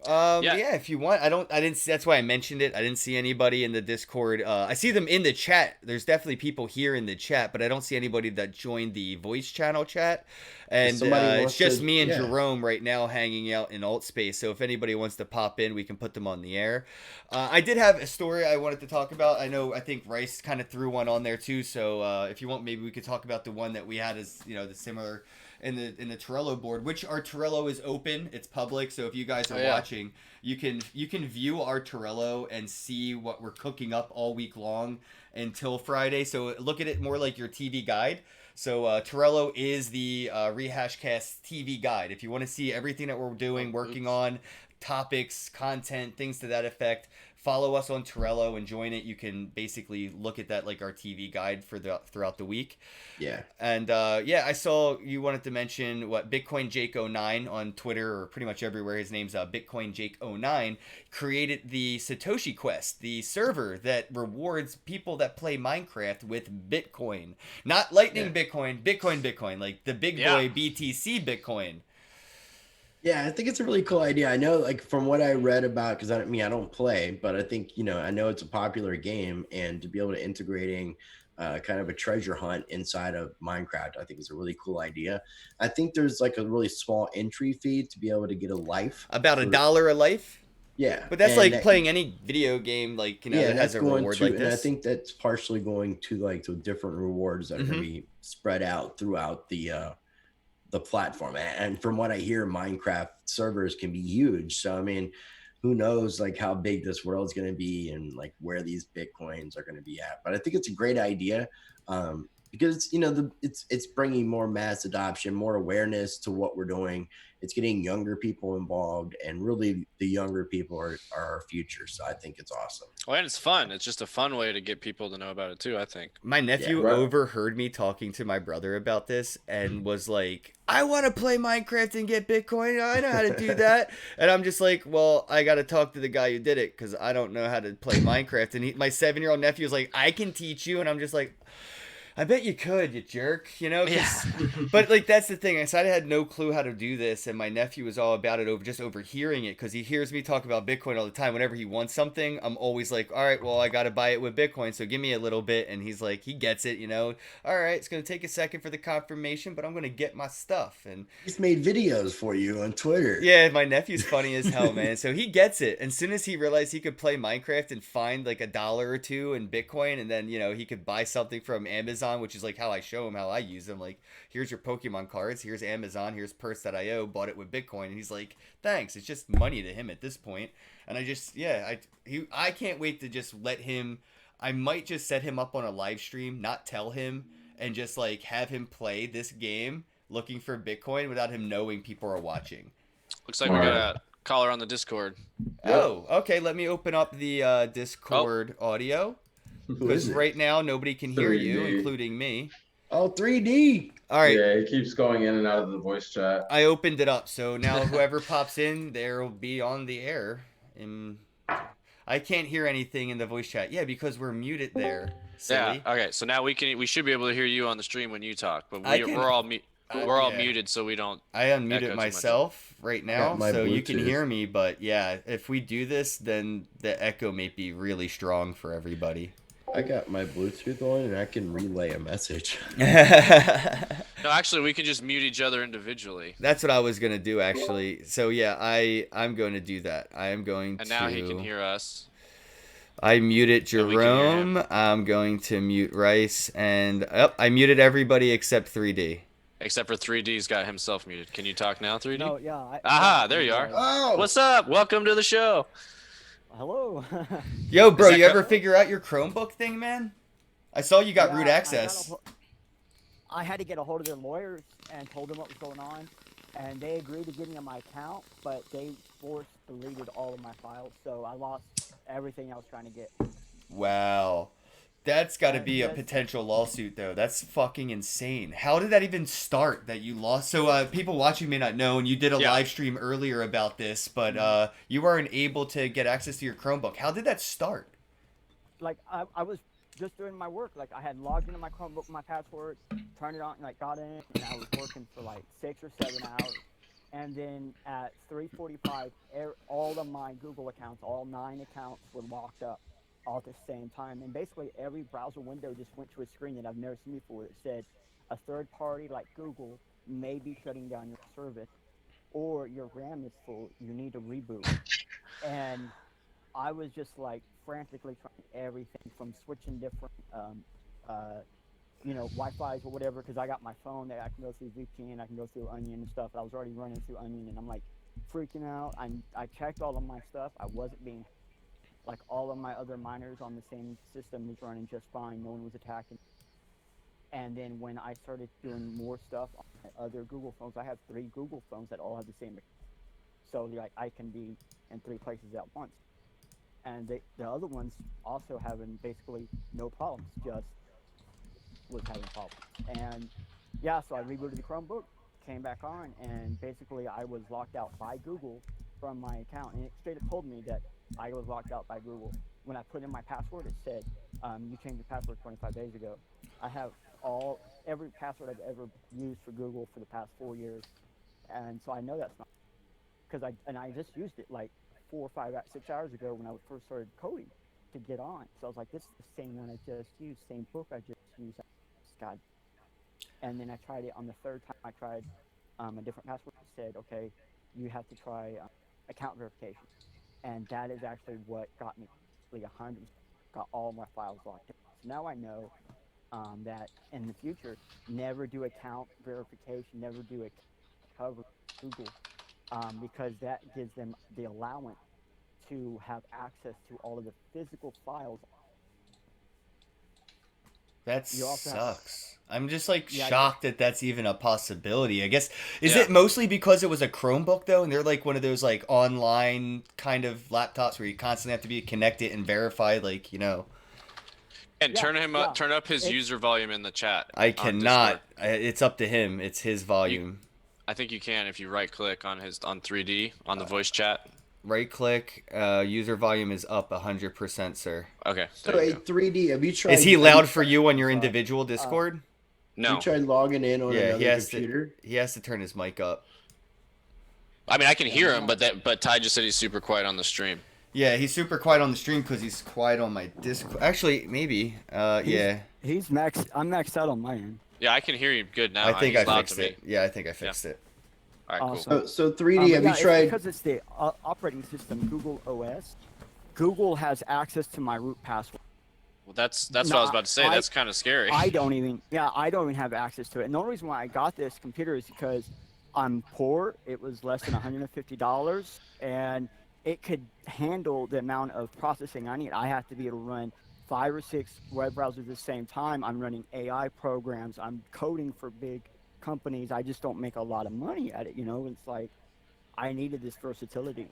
Yeah, if you want. I didn't see, that's why I mentioned it. I didn't see anybody in the Discord. I see them in the chat. There's definitely people here in the chat, but I don't see anybody that joined the voice channel chat. And it's just me and Jerome right now hanging out in alt space. So if anybody wants to pop in, we can put them on the air. I did have a story I wanted to talk about. I think Rice kind of threw one on there too. So if you want, maybe we could talk about the one that we had as, the similar in the Trello board, which our Trello is open, it's public, so if you guys are watching, you can view our Trello and see what we're cooking up all week long until Friday. So look at it more like your TV guide. So Trello is the ReHash'd TV guide. If you want to see everything that we're doing, working on, topics, content, things to that effect, follow us on Trello and join it. You can basically look at that like our TV guide for throughout the week. Yeah. And I saw you wanted to mention Bitcoin Jake 09 on Twitter or pretty much everywhere. His name's Bitcoin Jake 09 created the Satoshi Quest, the server that rewards people that play Minecraft with Bitcoin, not Lightning Bitcoin, Bitcoin, like the big boy BTC Bitcoin. Yeah, I think it's a really cool idea. I know, like, from what I read about, because I don't play, but I think, I know it's a popular game, and to be able to integrating kind of a treasure hunt inside of Minecraft, I think is a really cool idea. I think there's like a really small entry fee to be able to get a life. About $1 a life? Yeah. But that's like playing any video game, like, that has a reward like this. And I think that's partially going to like to different rewards that are going to be spread out throughout the platform. And from what I hear, Minecraft servers can be huge. So, I mean, who knows like how big this world's going to be and like where these Bitcoins are going to be at. But I think it's a great idea. because it's bringing more mass adoption, more awareness to what we're doing. It's getting younger people involved, and really the younger people are our future. So I think it's awesome. Well, and it's fun. It's just a fun way to get people to know about it too, I think. My nephew Right. overheard me talking to my brother about this and was like, I want to play Minecraft and get Bitcoin. I know how to do that. And I'm just like, well, I got to talk to the guy who did it because I don't know how to play Minecraft. And my 7-year-old nephew was like, I can teach you. And I'm just like, I bet you could, you jerk, Yeah. But like that's the thing. I had no clue how to do this, and my nephew was all about it just overhearing it because he hears me talk about Bitcoin all the time. Whenever he wants something, I'm always like, all right, well, I got to buy it with Bitcoin, so give me a little bit. And he's like, he gets it, All right, it's gonna take a second for the confirmation, but I'm gonna get my stuff. And He's made videos for you on Twitter. yeah, my nephew's funny as hell, man. So he gets it. And as soon as he realized he could play Minecraft and find like $1 or $2 in Bitcoin, and then he could buy something from Amazon, which is like how I show him how I use them. Like, here's your Pokemon cards, here's Amazon, here's Purse.io, bought it with Bitcoin, and he's like, thanks. It's just money to him at this point. And I can't wait to just let him. I might just set him up on a live stream, not tell him, and just like have him play this game looking for Bitcoin without him knowing people are watching. Looks like we got a caller on the Discord. Oh, okay. Let me open up the Discord audio. Because right now nobody can hear 3D. you, including me. Oh, 3D. All right. Yeah, he keeps going in and out of the voice chat. I opened it up, so now whoever pops in, they'll be on the air. And I can't hear anything in the voice chat. Yeah, because we're muted there. Silly. Yeah. Okay. So now we should be able to hear you on the stream when you talk, but I can- we're all yeah. muted, so we don't. I echo unmuted too much. myself right now, my so you can Bluetooth. hear me. But yeah, if we do this, then the echo may be really strong for everybody. I got my Bluetooth on and I can relay a message. No, actually, we can just mute each other individually. That's what I was gonna do, actually. So yeah, I'm going to do that. I am going And to. now he can hear us. I muted we can hear Jerome. I'm going to mute Rice, and I muted everybody except 3D. Except for 3D's got himself muted. Can you talk now, 3D? No, yeah. Aha, there you are. Oh, What's up? Welcome to the show. Hello. Yo, bro, Is that you ever figure out your Chromebook thing, man? I saw you got Yeah, root access. I had to get a hold of their lawyers and told them what was going on, and they agreed to give me my account, but they deleted all of my files, so I lost everything I was trying to get. Wow. That's got to be a Yes. potential lawsuit, though. That's fucking insane. How did that even start that you lost? So, people watching may not know, and you did a Yeah. live stream earlier about this, but you weren't able to get access to your Chromebook. How did that start? Like, I was just doing my work. Like, I had logged into my Chromebook, my password, turned it on, like, got in, and I was working for like 6 or 7 hours. And then at 3:45, all of my Google accounts, all 9 accounts, were locked up all at the same time. And basically every browser window just went to a screen that I've never seen before. It said a third party like Google may be shutting down your service, or your RAM is full, you need to reboot. And I was just like frantically trying everything from switching different Wi-Fi's or whatever, because I got my phone that I can go through VPN, I can go through Onion and stuff. I was already running through Onion, and I'm like freaking out. I checked all of my stuff. I wasn't being, like, all of my other miners on the same system was running just fine. No one was attacking. And then when I started doing more stuff on my other Google phones, I have 3 Google phones that all have the same, so like I can be in 3 places at once. And the other ones also having basically no problems, just was having problems. And yeah, so I rebooted the Chromebook, came back on, and basically I was locked out by Google from my account, and it straight up told me that I was locked out by Google. When I put in my password, it said, you changed your password 25 days ago. I have every password I've ever used for Google for the past 4 years, and so I know that's not, because I just used it like 4, 5, 6 hours ago when I first started coding to get on. So I was like, this is the same one I just used, same book I just used. God. And then I tried it on the 3rd time. I tried a different password. It said, okay, you have to try account verification, and that is actually what got me 100, got all my files locked in. So now I know that in the future, never do account verification, never do a cover Google, because that gives them the allowance to have access to all of the physical files. That sucks. I'm just like Yeah, shocked that that's even a possibility. I guess is Yeah. it mostly because it was a Chromebook though, and they're like one of those like online kind of laptops where you constantly have to be connected and verified, like And Yeah, turn up his It's- user volume in the chat. I on cannot. Discord. It's up to him. It's his volume. I think you can if you right click on 3D on the voice chat. Right click. User volume is up 100%, sir. Okay. So There you a go. 3D. Have you tried? Is he loud for you on your individual Discord? No. You tried logging in on Yeah, he another has computer? to. He has to turn his mic up. I mean, I can hear him, but Ty just said he's super quiet on the stream. Yeah, he's super quiet on the stream because he's quiet on my Discord. Actually, maybe. Yeah. He's maxed. I'm maxed out on my end. Yeah, I can hear you good now. I think He's I loud fixed to me. it. Yeah, I think I fixed it. All right, cool. Awesome. So 3D. Have you it's tried? because it's the operating system, Google OS. Google has access to my root password. Well, that's what I was about to say. That's kind of scary. I don't even have access to it. And the only reason why I got this computer is because I'm poor. It was less than $150, and it could handle the amount of processing I need. I have to be able to run 5 or 6 web browsers at the same time. I'm running AI programs. I'm coding for big companies. I just don't make a lot of money at it. It's like I needed this versatility.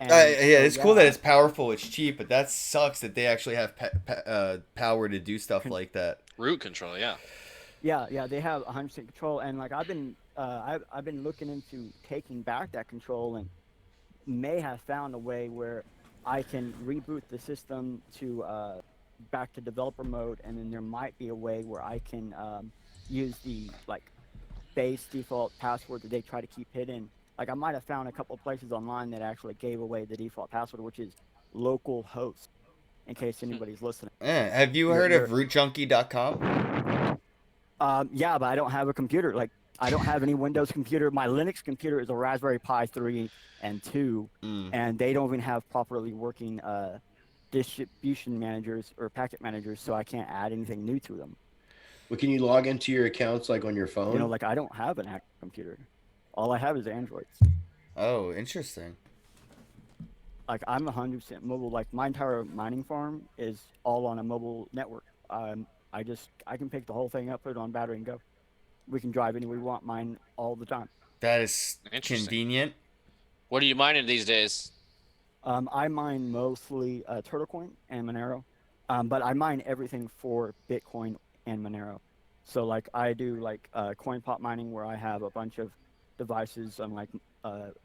And Yeah, it's cool that yeah. it's powerful. It's cheap, but that sucks that they actually have power to do stuff like that. Root control, yeah. Yeah, they have 100% control, and like I've been looking into taking back that control, and may have found a way where I can reboot the system to back to developer mode, and then there might be a way where I can use the like base default password that they try to keep hidden. Like I might have found a couple of places online that actually gave away the default password, which is localhost, in case anybody's listening. Have you heard of rootjunkie.com? Yeah, but I don't have a computer. Like, I don't have any Windows computer. My Linux computer is a Raspberry Pi 3 and 2, and they don't even have properly working distribution managers or packet managers, so I can't add anything new to them. Well, can you log into your accounts like on your phone? Like I don't have an active computer. All I have is Androids. Oh, interesting. Like I'm 100% mobile. Like my entire mining farm is all on a mobile network. I can pick the whole thing up, put it on battery, and go. We can drive anywhere we want, mine all the time. That is Interesting. convenient. What are you mining these days? I mine mostly Turtlecoin and Monero, but I mine everything for Bitcoin and Monero. So like I do like coin pop mining where I have a bunch of devices on like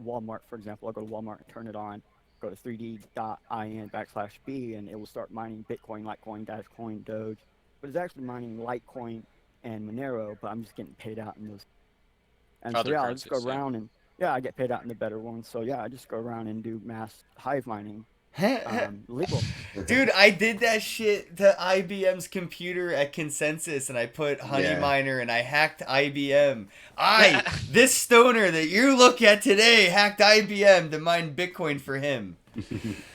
Walmart, for example. I'll go to Walmart and turn it on, go to 3d.in/B, and it will start mining Bitcoin, Litecoin, Dashcoin, Doge. But it's actually mining Litecoin and Monero, but I'm just getting paid out in those. And Other so yeah, I just go currencies, yeah. around and I get paid out in the better ones. So yeah, I just go around and do mass hive mining. Legal. Dude, I did that shit to IBM's computer at Consensus, and I put Honey Miner, and I hacked IBM. This stoner that you look at today, hacked IBM to mine Bitcoin for him.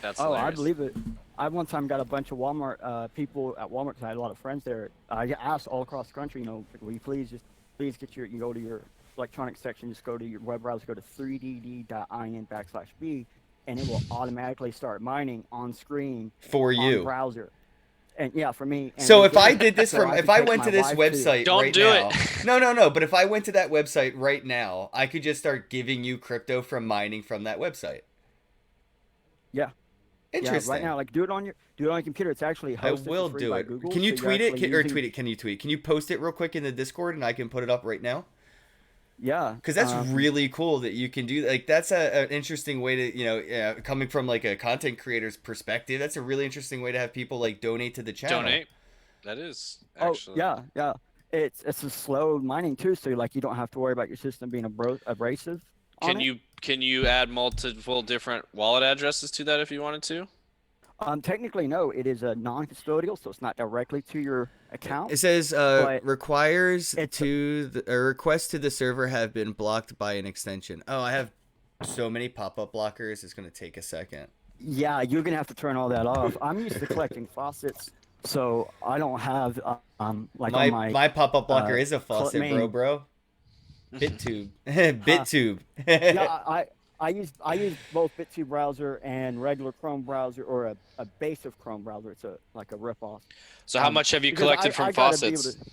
That's I hilarious. believe it. I one time got a bunch of Walmart people at Walmart, because I had a lot of friends there. I get asked all across the country, will you please get you go to your electronics section, just go to your web browser, go to 3dd.in/B, and it will automatically start mining on screen For on you. browser. And yeah, for me. And So they if did I it, did this so from, I if could I take went to my this wife website Don't right do now, it. no, but if I went to that website right now, I could just start giving you crypto from mining from that website. Yeah. Interesting. Yeah, right now, like do it on your computer. It's actually I hosted will for free do by it. Google, Can you so you're tweet it? actually Or using- tweet it? Can you tweet? Can you post it real quick in the Discord and I can put it up right now? Yeah. Because that's really cool that you can do. Like that's an interesting way to, coming from like a content creator's perspective, that's a really interesting way to have people like donate to the channel. Donate. That is actually. Oh yeah. It's a slow mining too, so like you don't have to worry about your system being abrasive. Can you add multiple different wallet addresses to that if you wanted to? Technically, no. It is a non-custodial, so it's not directly to your account. It says but requires a request to the server have been blocked by an extension. Oh, I have so many pop-up blockers. It's gonna take a second. Yeah, you're gonna have to turn all that off. I'm used to collecting faucets, so I don't have like my pop-up blocker is a faucet, bro. BitTube, BitTube. Yeah, I use both BitTube browser and regular Chrome browser, or a base of Chrome browser. It's like a ripoff. So how much have you because collected from I gotta be able faucets?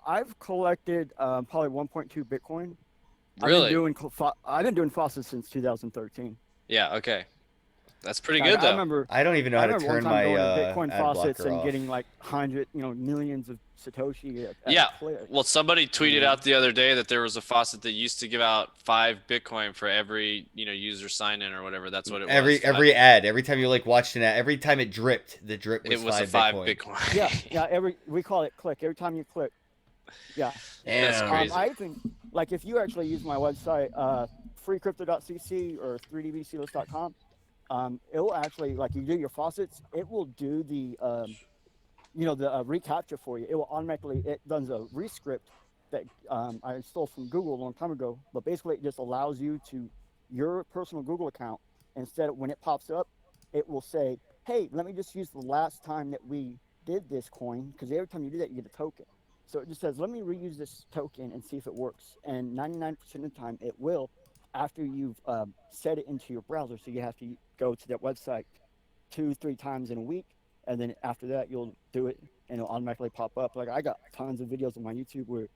I've collected probably 1.2 Bitcoin. Really? I've been doing faucets since 2013. Yeah. Okay. That's pretty I good though. remember. I don't even know I how to remember one turn time my going to Bitcoin ad faucets blocker and off. getting like millions of Satoshi at Yeah. a click. Well, somebody tweeted out the other day that there was a faucet that used to give out 5 Bitcoin for every user sign in or whatever. That's what it was. Every ad, every time you like watched an ad, every time it dripped, the drip was it was 5 a 5 Bitcoin. Bitcoin. Yeah. We call it click. Every time you click. Yeah. That's crazy. I think like if you actually use my website, freecrypto.cc or 3dbclist.com, it will actually, like, you do your faucets, it will do the recaptcha for you. It will automatically, it does a rescript that I stole from Google a long time ago, but basically it just allows you to, your personal Google account, instead of when it pops up, it will say, hey, let me just use the last time that we did this coin, because every time you do that, you get a token. So it just says, let me reuse this token and see if it works. And 99% of the time it will, after you've set it into your browser. So you have to go to that website 2-3 times in a week. And then after that, you'll do it and it'll automatically pop up. Like, I got tons of videos on my YouTube where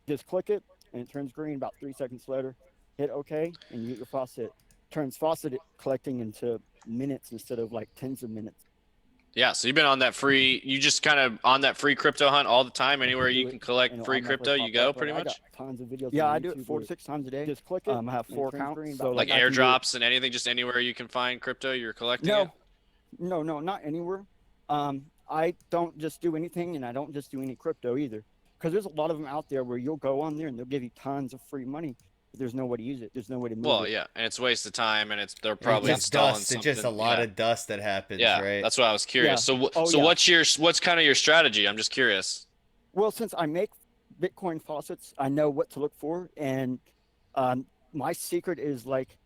just click it and it turns green. About 3 seconds later, hit OK, and you get your faucet. Turns faucet collecting into minutes instead of like tens of minutes. Yeah, so you've been on that free, you just kind of on that free crypto hunt all the time. Anywhere you can collect free crypto, you go pretty much? I got tons of videos. Yeah, I do it 4 to 6 times a day. Just click it. I have 4 accounts. So like airdrops and anything, just anywhere you can find crypto, you're collecting it? No, not anywhere. I don't just do anything, and I don't just do any crypto either. Because there's a lot of them out there where you'll go on there and they'll give you tons of free money. There's no way to use it. There's no way to move it. Well, yeah, and it's a waste of time, and they're probably just installing dust. something. It's just a lot of dust that happens, right? That's why I was curious. Yeah. So what's kind of your strategy? I'm just curious. Well, since I make Bitcoin faucets, I know what to look for, and my secret is, like,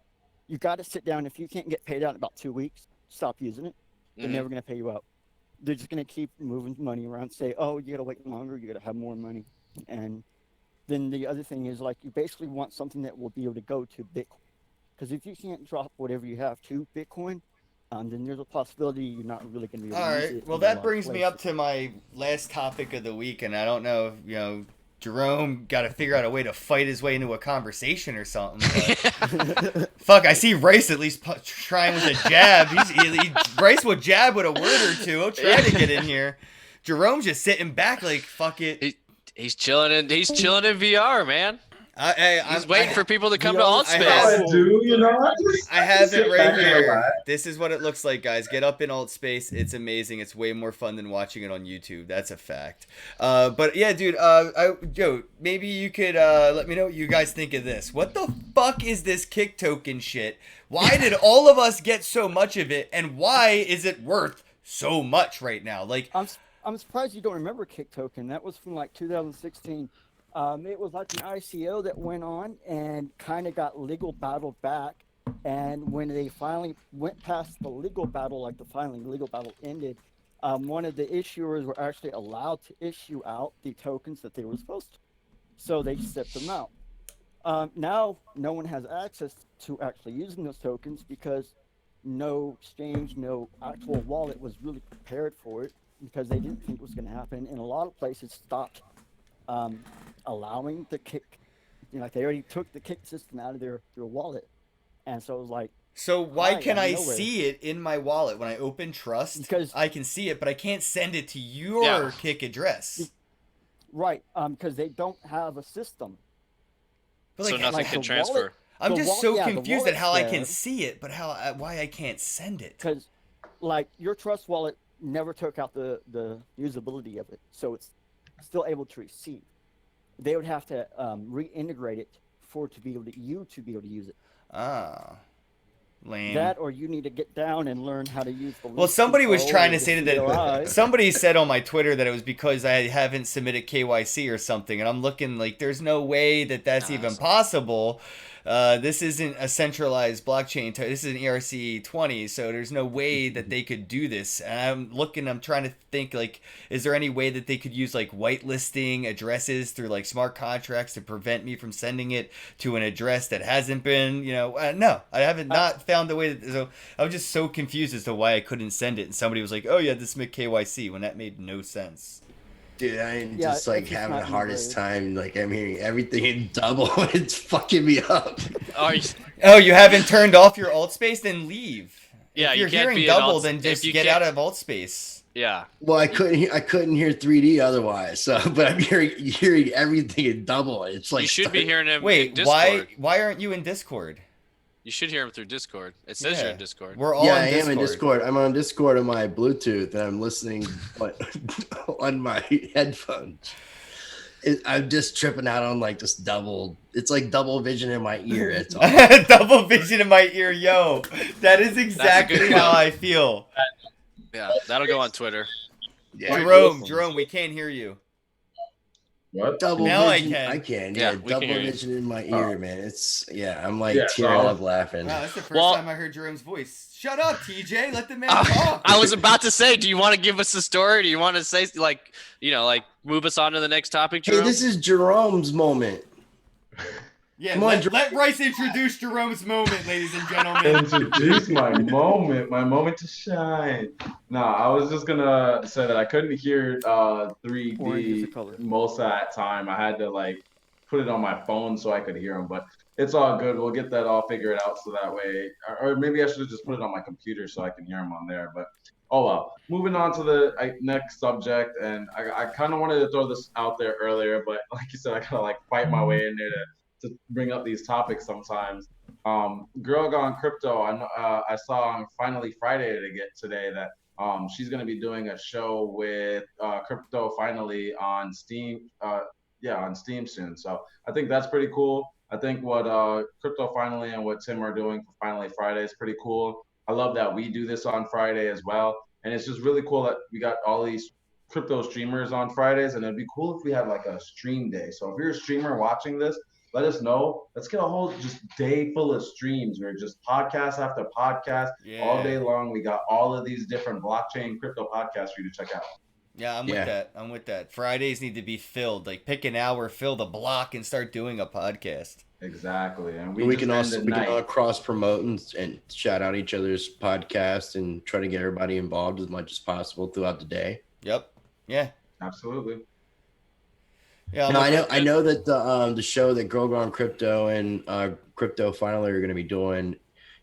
you got to sit down. If you can't get paid out in about 2 weeks, stop using it. They're never going to pay you out. They're just going to keep moving money around, say, oh, you got to wait longer, you got to have more money. And then the other thing is, like, you basically want something that will be able to go to Bitcoin. Because if you can't drop whatever you have to Bitcoin, then there's a possibility you're not really going to be able to use it. All right. Well, that brings me up to my last topic of the week, and I don't know if, Jerome got to figure out a way to fight his way into a conversation or something. But fuck, I see Rice at least trying with a jab. Rice will jab with a word or two. I'll try to get in here. Jerome's just sitting back like, fuck it. He's chilling in VR, man. He's waiting for people to come to AltSpace. I have it right here. This is what it looks like, guys. Get up in AltSpace. It's amazing. It's way more fun than watching it on YouTube. That's a fact. But yeah, dude. Joe, maybe you could let me know what you guys think of this. What the fuck is this kick token shit? Why did all of us get so much of it, and why is it worth so much right now? Like, I'm surprised you don't remember Kick Token. That was from like 2016. It was like an ICO that went on and kind of got legal battled back. And when they finally went past the legal battle, like the legal battle ended, one of the issuers were actually allowed to issue out the tokens that they were supposed to. So they stepped them out. Now, no one has access to actually using those tokens because no exchange, no actual wallet was really prepared for it, because they didn't think it was going to happen. And a lot of places stopped allowing the kick. Like, they already took the kick system out of their wallet. And so it was like, so why can I see it in my wallet when I open Trust? Because I can see it, but I can't send it to your kick address. Right, because they don't have a system. But so nothing can transfer. Wallet, I'm just so confused at how I can see it, but why I can't send it. Because, like, your Trust wallet never took out the usability of it, so it's still able to receive. They would have to reintegrate it for it to be able to use it. Ah, lame. That, or you need to get down and learn how to use the. Well, somebody was trying to say that. Somebody said on my Twitter that it was because I haven't submitted KYC or something, and I'm looking like there's no way that that's even possible. This isn't a centralized blockchain. This is an ERC20, so there's no way that they could do this. And I'm trying to think, like, is there any way that they could use, like, whitelisting addresses through, like, smart contracts to prevent me from sending it to an address that hasn't been, no, I haven't not found a way. So I was just so confused as to why I couldn't send it. And somebody was like, oh, yeah, this is KYC, when that made no sense. Dude, I am Yeah, just like it's just having the not hardest great. time. Like I'm hearing everything in double. It's fucking me up. Oh, you haven't turned off your alt space? Then leave. Yeah, if you you're can't hearing be in double, alt- then if just you get can't- out of alt space. Yeah. Well, I couldn't hear 3D otherwise. So, but I'm hearing everything in double. It's like You should be hearing him in Wait, Discord. why aren't you in Discord? You should hear him through Discord. It says you're in Discord. We're all Yeah, on I Discord. am in Discord. I'm on Discord on my Bluetooth, and I'm listening on my headphones. I'm just tripping out on like this double. It's like double vision in my ear. It's all. Double vision in my ear, yo. That is exactly how I feel. Yeah, that'll go on Twitter. Yeah. Jerome, we can't hear you. What? Double Now vision. I can. I can. Yeah, Yeah, we can double hear you. vision in my ear, man. It's I'm like Yeah, so tearing I up laughing. Wow, that's the first Well- time I heard Jerome's voice. Shut up, TJ. Let the man talk. I was about to say, do you want to give us a story? Do you want to say like move us on to the next topic, Hey, Jerome? this is Jerome's moment. Yeah, Come on, let Rice introduce Jerome's moment, ladies and gentlemen. Introduce my moment to shine. No, I was just gonna say that I couldn't hear Orange is the 3D color. most of that time. I had to like put it on my phone so I could hear them, but it's all good. We'll get that all figured out so that way, or maybe I should have just put it on my computer so I can hear them on there. But oh well. Moving on to the next subject, and I kind of wanted to throw this out there earlier, but like you said, I gotta like fight my way in there to bring up these topics sometimes. Girl Gone Crypto, I saw on Finally Friday today that she's going to be doing a show with Crypto Finally on Steam. On Steam soon. So I think that's pretty cool. I think what Crypto Finally and what Tim are doing for Finally Friday is pretty cool. I love that we do this on Friday as well. And it's just really cool that we got all these crypto streamers on Fridays, and it'd be cool if we had like a stream day. So if you're a streamer watching this, let us know. Let's get a whole just day full of streams where just podcast after podcast all day long. We got all of these different blockchain crypto podcasts for you to check out. Yeah, I'm with that. Fridays need to be filled. Like pick an hour, fill the block, and start doing a podcast. Exactly, and we can all cross promote and shout out each other's podcasts and try to get everybody involved as much as possible throughout the day. Yep. Yeah. Absolutely. Yeah. No, I know that the show that Girl Gone Crypto and Crypto Finally are going to be doing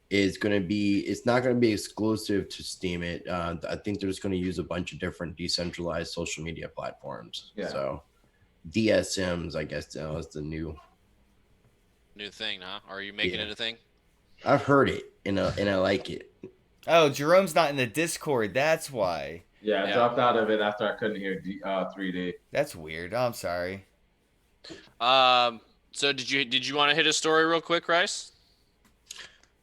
is going to be, it's not going to be exclusive to Steam. I think they're just going to use a bunch of different decentralized social media platforms. Yeah. So DSMs, I guess, is the new thing, huh? Are you making it a thing? I've heard it and I like it. Oh, Jerome's not in the Discord. That's why. Yeah, I dropped out of it after I couldn't hear 3D. That's weird. I'm sorry. So did you want to hit a story real quick, Rice?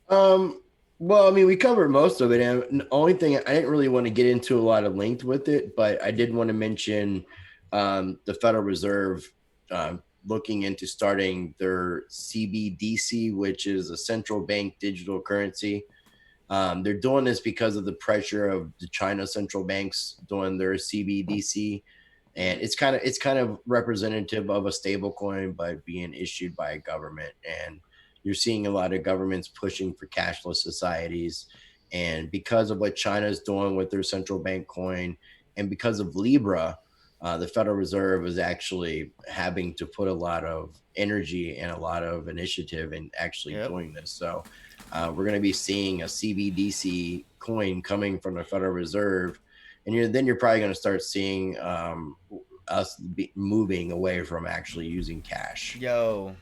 Well, I mean, we covered most of it, and the only thing I didn't really want to get into a lot of length with it, but I did want to mention the Federal Reserve looking into starting their CBDC, which is a central bank digital currency. They're doing this because of the pressure of the China central banks doing their CBDC, and it's kind of representative of a stable coin, but being issued by a government. And you're seeing a lot of governments pushing for cashless societies, and because of what China's doing with their central bank coin, and because of Libra, the Federal Reserve is actually having to put a lot of energy and a lot of initiative in actually doing this. So we're going to be seeing a CBDC coin coming from the Federal Reserve, and then you're probably going to start seeing us moving away from actually using cash. Yo.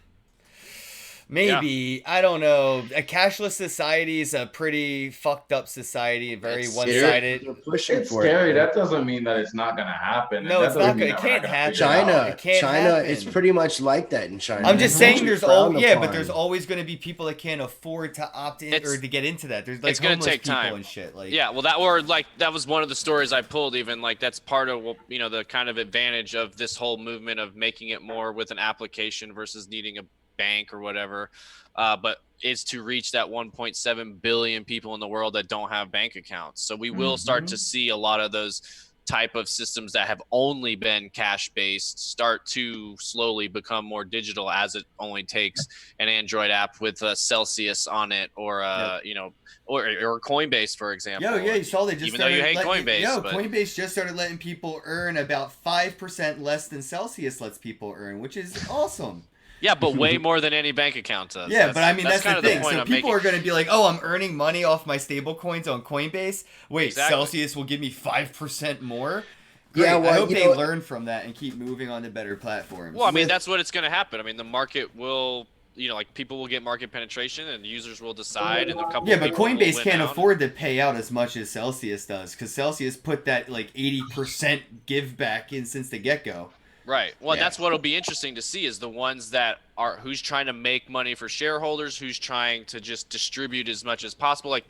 Maybe. I don't know. A cashless society is a pretty fucked up society, very one-sided. It's scary. That doesn't mean that it's not going to happen. No, it's not. It can't happen. China, happen. it's pretty much like that in China. I'm just saying there's but there's always going to be people that can't afford to opt in or to get into that. There's like it's going to take time and shit. Like that was one of the stories I pulled. Even like that's part of the kind of advantage of this whole movement of making it more with an application versus needing a bank or whatever, but it's to reach that 1.7 billion people in the world that don't have bank accounts. So we will start to see a lot of those type of systems that have only been cash based start to slowly become more digital, as it only takes an Android app with Celsius on it, or you know, or Coinbase, for example. Yeah, you saw they just even though you hate Coinbase, but Coinbase just started letting people earn about 5% less than Celsius lets people earn, which is awesome. Yeah, but way more than any bank account does. Yeah, but I mean, that's kind the of thing. point So I'm people making. are going to be like, oh, I'm earning money off my stable coins on Coinbase. Wait, Exactly. Celsius will give me 5% more? Great. Yeah, well, I hope you they know- learn from that and keep moving on to better platforms. Well, I mean, that's what it's going to happen. I mean, the market will, you know, like people will get market penetration, and users will decide, and a couple. Yeah, of but people will Coinbase win can't out. afford to pay out as much as Celsius does, because Celsius put that like 80% give back in since the get-go. Right. Well, Yeah. that's what'll be interesting to see is the ones that are who's trying to make money for shareholders, who's trying to just distribute as much as possible. Like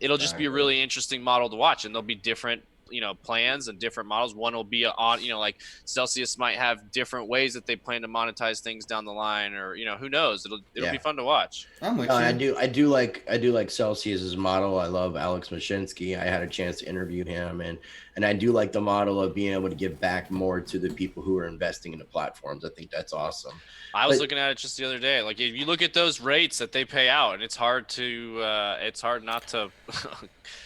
it'll just be a really interesting model to watch, and there'll be different, you know, plans and different models. One will be on, you know, like Celsius might have different ways that they plan to monetize things down the line, or, you know, who knows? It'll be fun to watch. I'm with No, I do like Celsius's model. I love Alex Mashinsky. I had a chance to interview him, and I do like the model of being able to give back more to the people who are investing in the platforms. I think that's awesome. I was looking at it just the other day. Like, if you look at those rates that they pay out, and it's hard not to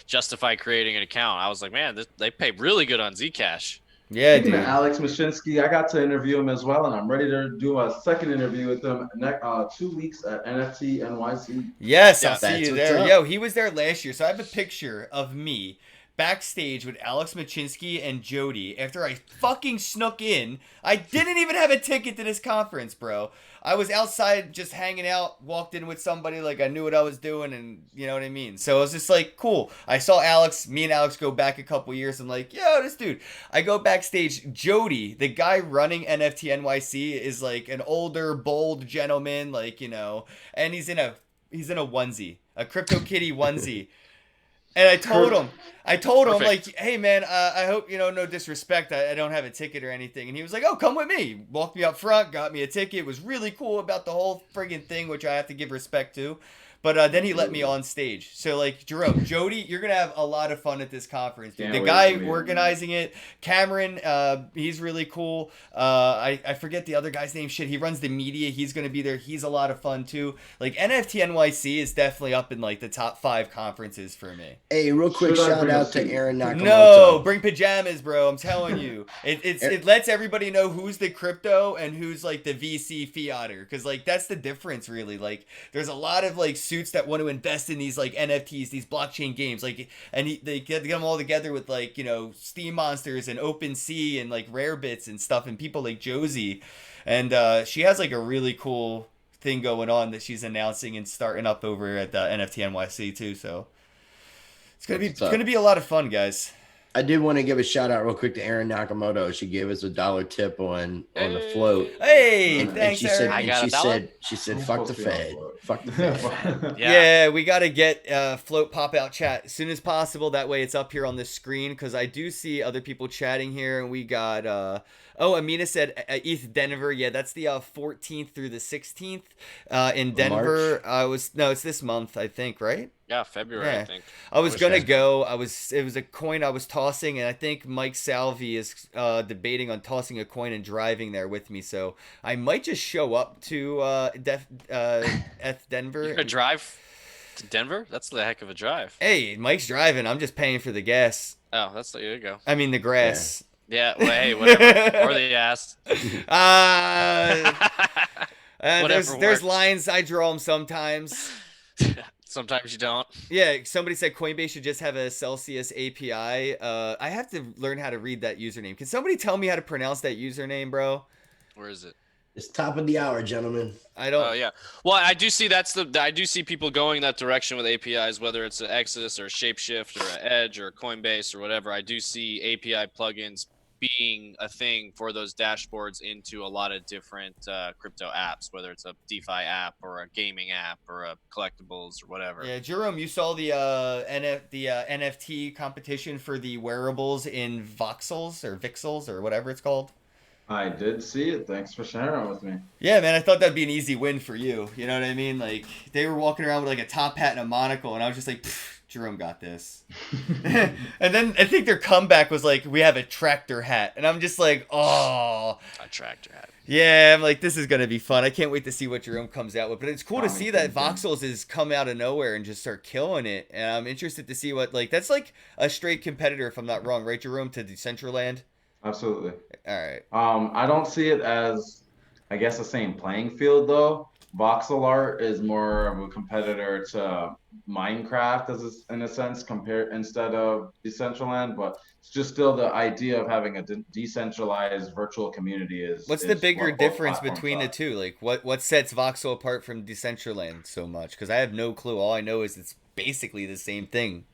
justify creating an account. I was like, man, they pay really good on Zcash. Yeah, Speaking dude. of Alex Mashinsky, I got to interview him as well, and I'm ready to do a second interview with him 2 weeks at NFT NYC. Yes, Yeah, I'll see you what's there. up. Yo, he was there last year, so I have a picture of me backstage with Alex Machinsky and Jody after I fucking snuck in. I didn't even have a ticket to this conference, bro. I was outside just hanging out, walked in with somebody like I knew what I was doing, and you know what I mean? So it was just like, cool. I saw Alex, me and Alex go back a couple years. I'm like, yo, this dude. I go backstage. Jody, the guy running NFT NYC, is like an older, bold gentleman, like, you know, and he's in a onesie, a Crypto Kitty onesie. And I told him, Perfect. like, hey, man, I hope, you know, no disrespect, I don't have a ticket or anything. And he was like, oh, come with me. Walked me up front, got me a ticket. It was really cool about the whole friggin' thing, which I have to give respect to. But then he let me on stage. So, like, Jerome, Jody, you're going to have a lot of fun at this conference, dude. Can't The wait guy to meet him. organizing it, Cameron, he's really cool. I forget the other guy's name. Shit, he runs the media. He's going to be there. He's a lot of fun, too. Like, NFT NYC is definitely up in, like, the top 5 conferences for me. Hey, real quick Should I shout bring a out to suit? Aaron Nakamoto. No, bring pajamas, bro. I'm telling you, it lets everybody know who's the crypto and who's like the VC fiater, because like that's the difference, really. Like, there's a lot of like suits that want to invest in these like NFTs, these blockchain games, like, and they get them all together with like, you know, Steam Monsters and OpenSea and like Rarebits and stuff, and people like Josie, and she has like a really cool thing going on that she's announcing and starting up over at the NFT NYC too. So it's gonna be a lot of fun, guys. I did want to give a shout out real quick to Aaron Nakamoto. She gave us $1 tip on the float. Hey, And thanks, she Aaron. said, I and got she a dollar? said, I'm fuck the supposed to be on Fed. float. Fuck the Fed. Yeah, we got to get float pop out chat as soon as possible. That way it's up here on the screen, because I do see other people chatting here. And we got, Amina said ETH Denver. Yeah, that's the 14th through the 16th in Denver. It's this month, I think, right? Yeah, February, Yeah. I think. I was wish gonna I- go. It was a coin I was tossing, and I think Mike Salvi is debating on tossing a coin and driving there with me. So I might just show up to Denver. You're gonna drive to Denver? That's the heck of a drive. Hey, Mike's driving. I'm just paying for the gas. Oh, there you go. I mean the grass. Yeah, well, hey, whatever. Or the ass. Whatever There's works. lines. I draw them sometimes. Sometimes you don't. Yeah, somebody said Coinbase should just have a Celsius API. I have to learn how to read that username. Can somebody tell me how to pronounce that username, bro? Where is it? It's top of the hour, gentlemen. I don't. Oh yeah. Well, I do see I do see people going that direction with APIs, whether it's an Exodus or a Shapeshift or an Edge or Coinbase or whatever. I do see API plugins being a thing for those dashboards into a lot of different crypto apps, whether it's a DeFi app or a gaming app or a collectibles or whatever. Yeah, Jerome, you saw the NFT competition for the wearables in voxels or vixels or whatever it's called. I did see it. Thanks for sharing with me. Yeah, man, I thought that'd be an easy win for you. You know what I mean? Like, they were walking around with like a top hat and a monocle, and I was just like, Jerome got this. And then I think their comeback was like, we have a tractor hat. And I'm just like, oh. A tractor hat. Yeah, I'm like, this is going to be fun. I can't wait to see what Jerome comes out with. But it's cool to see that Voxels has come out of nowhere and just start killing it. And I'm interested to see what, like, that's like a straight competitor, if I'm not wrong, right, Jerome, to Decentraland? Absolutely. All right. I don't see it as, I guess, the same playing field, though. Voxel art is more of a competitor to Minecraft, in a sense, instead of Decentraland, but it's just still the idea of having a decentralized virtual community is. What's the bigger difference between the two? Like, what sets Voxel apart from Decentraland so much? Because I have no clue. All I know is it's basically the same thing.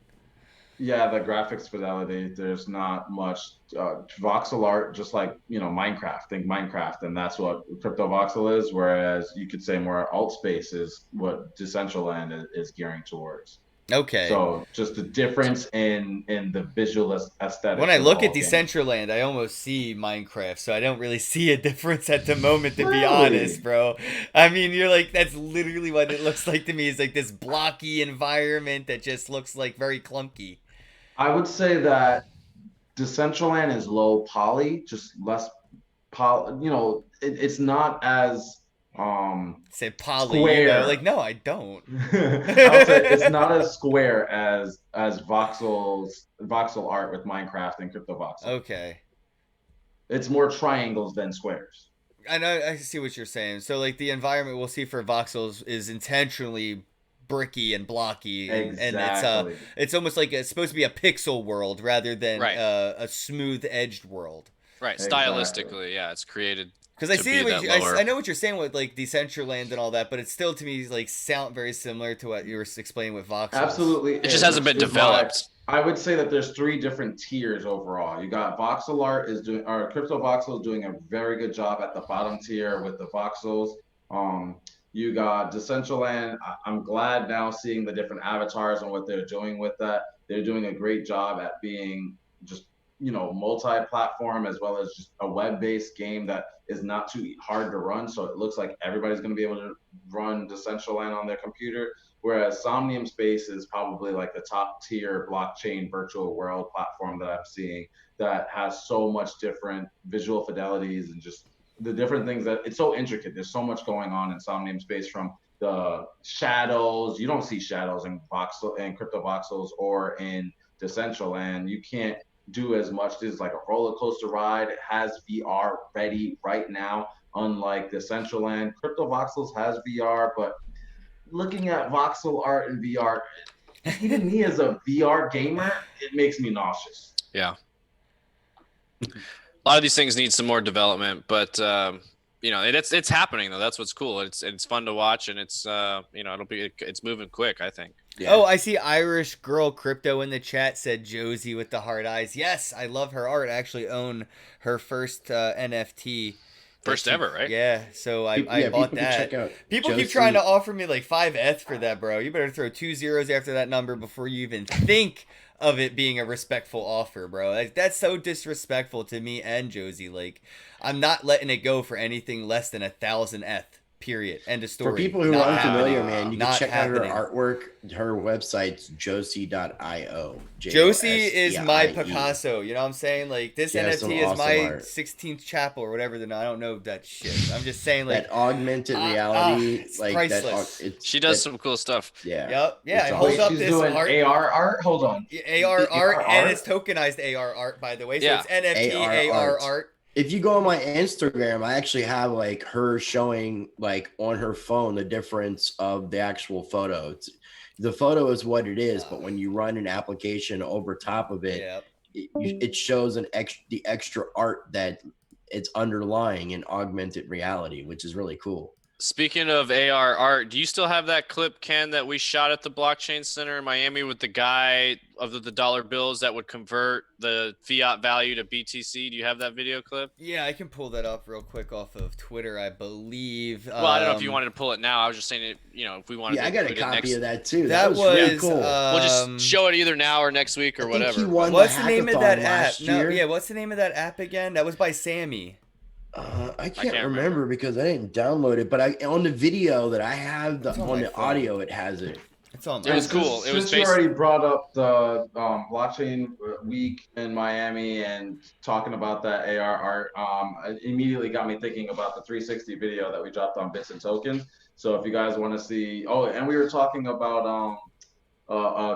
Yeah, the graphics fidelity. There's not much voxel art, just like Minecraft. Think Minecraft, and that's what crypto voxel is. Whereas you could say more alt space is what Decentraland is gearing towards. Okay. So just the difference in the visual aesthetic. When I look at Decentraland, I almost see Minecraft, so I don't really see a difference at the moment, to be honest, bro. I mean, you're like, that's literally what it looks like to me. Is like this blocky environment that just looks like very clunky. I would say that Decentraland is low poly, just less poly. It's not as say poly, square. Like, no, I don't. I'll say it's not as square as voxel art with Minecraft and crypto voxel. Okay. It's more triangles than squares. I know. I see what you're saying. So, like, the environment we'll see for voxels is intentionally bricky and blocky, and it's almost like it's supposed to be a pixel world rather than a smooth edged world. Right. Stylistically, yeah, it's created. Because I know what you're saying with like Decentraland and all that, but it's still to me like sound very similar to what you were explaining with voxels. Absolutely, it just hasn't been developed. I would say that there's 3 different tiers overall. You got voxel art or crypto voxel is doing a very good job at the bottom tier with the voxels. You got Decentraland. I'm glad now seeing the different avatars and what they're doing with that. They're doing a great job at being just, multi-platform, as well as just a web-based game that is not too hard to run. So it looks like everybody's going to be able to run Decentraland on their computer. Whereas Somnium Space is probably like the top tier blockchain virtual world platform that I'm seeing that has so much different visual fidelities and just the different things that it's so intricate. There's so much going on in Somnium Space, from the shadows. You don't see shadows in voxel and crypto voxels or in Decentraland. You can't do as much. This is like a roller coaster ride. It has VR ready right now, unlike Decentraland. Crypto voxels has VR, but looking at voxel art in VR, even me as a VR gamer, it makes me nauseous. Yeah. A lot of these things need some more development, but it's happening though. That's what's cool. It's fun to watch, and it's it's moving quick, I think. Yeah. Oh, I see Irish Girl Crypto in the chat said Josie with the hard eyes. Yes, I love her art. I actually own her first NFT. First ever, right? Yeah, so I bought that. People keep trying to offer me like 5 ETH for that, bro. You better throw 2 zeros after that number before you even think of it being a respectful offer, bro. Like, that's so disrespectful to me and Josie. Like, I'm not letting it go for anything less than 1,000 ETH. Period. End of story. For people who are unfamiliar, man, you can check out her artwork. Her website's josie.io. Josie is my Picasso. You know what I'm saying? Like, this NFT is my 16th chapel or whatever. I don't know that shit. I'm just saying, like, that augmented reality, it's like priceless. She does some cool stuff. Yeah. Yep. Yeah. It holds up She's this doing art. AR art. Hold on. AR art, and it's tokenized AR art, by the way. So it's NFT AR art. If you go on my Instagram, I actually have like her showing like on her phone the difference of the actual photo. The photo is what it is, but when you run an application over top of it, it shows the extra art that it's underlying in augmented reality, which is really cool. Speaking of AR art, do you still have that clip, Ken, that we shot at the Blockchain Center in Miami with the guy of the dollar bills that would convert the fiat value to BTC? Do you have that video clip? Yeah, I can pull that up real quick off of Twitter, I believe. Well, I don't know if you wanted to pull it now. I was just saying it, if we wanted to. Yeah, I got a copy of that too. That was really cool. We'll just show it either now or next week or whatever. What's the name of that app? What's the name of that app again? That was by Sammy. I can't remember because I didn't download it, but on the video that I have on the audio, it has it. It's on. It was cool. It was Since you already brought up the blockchain week in Miami and talking about that AR art, it immediately got me thinking about the 360 video that we dropped on Bits and Tokens. So if you guys want to see, and we were talking about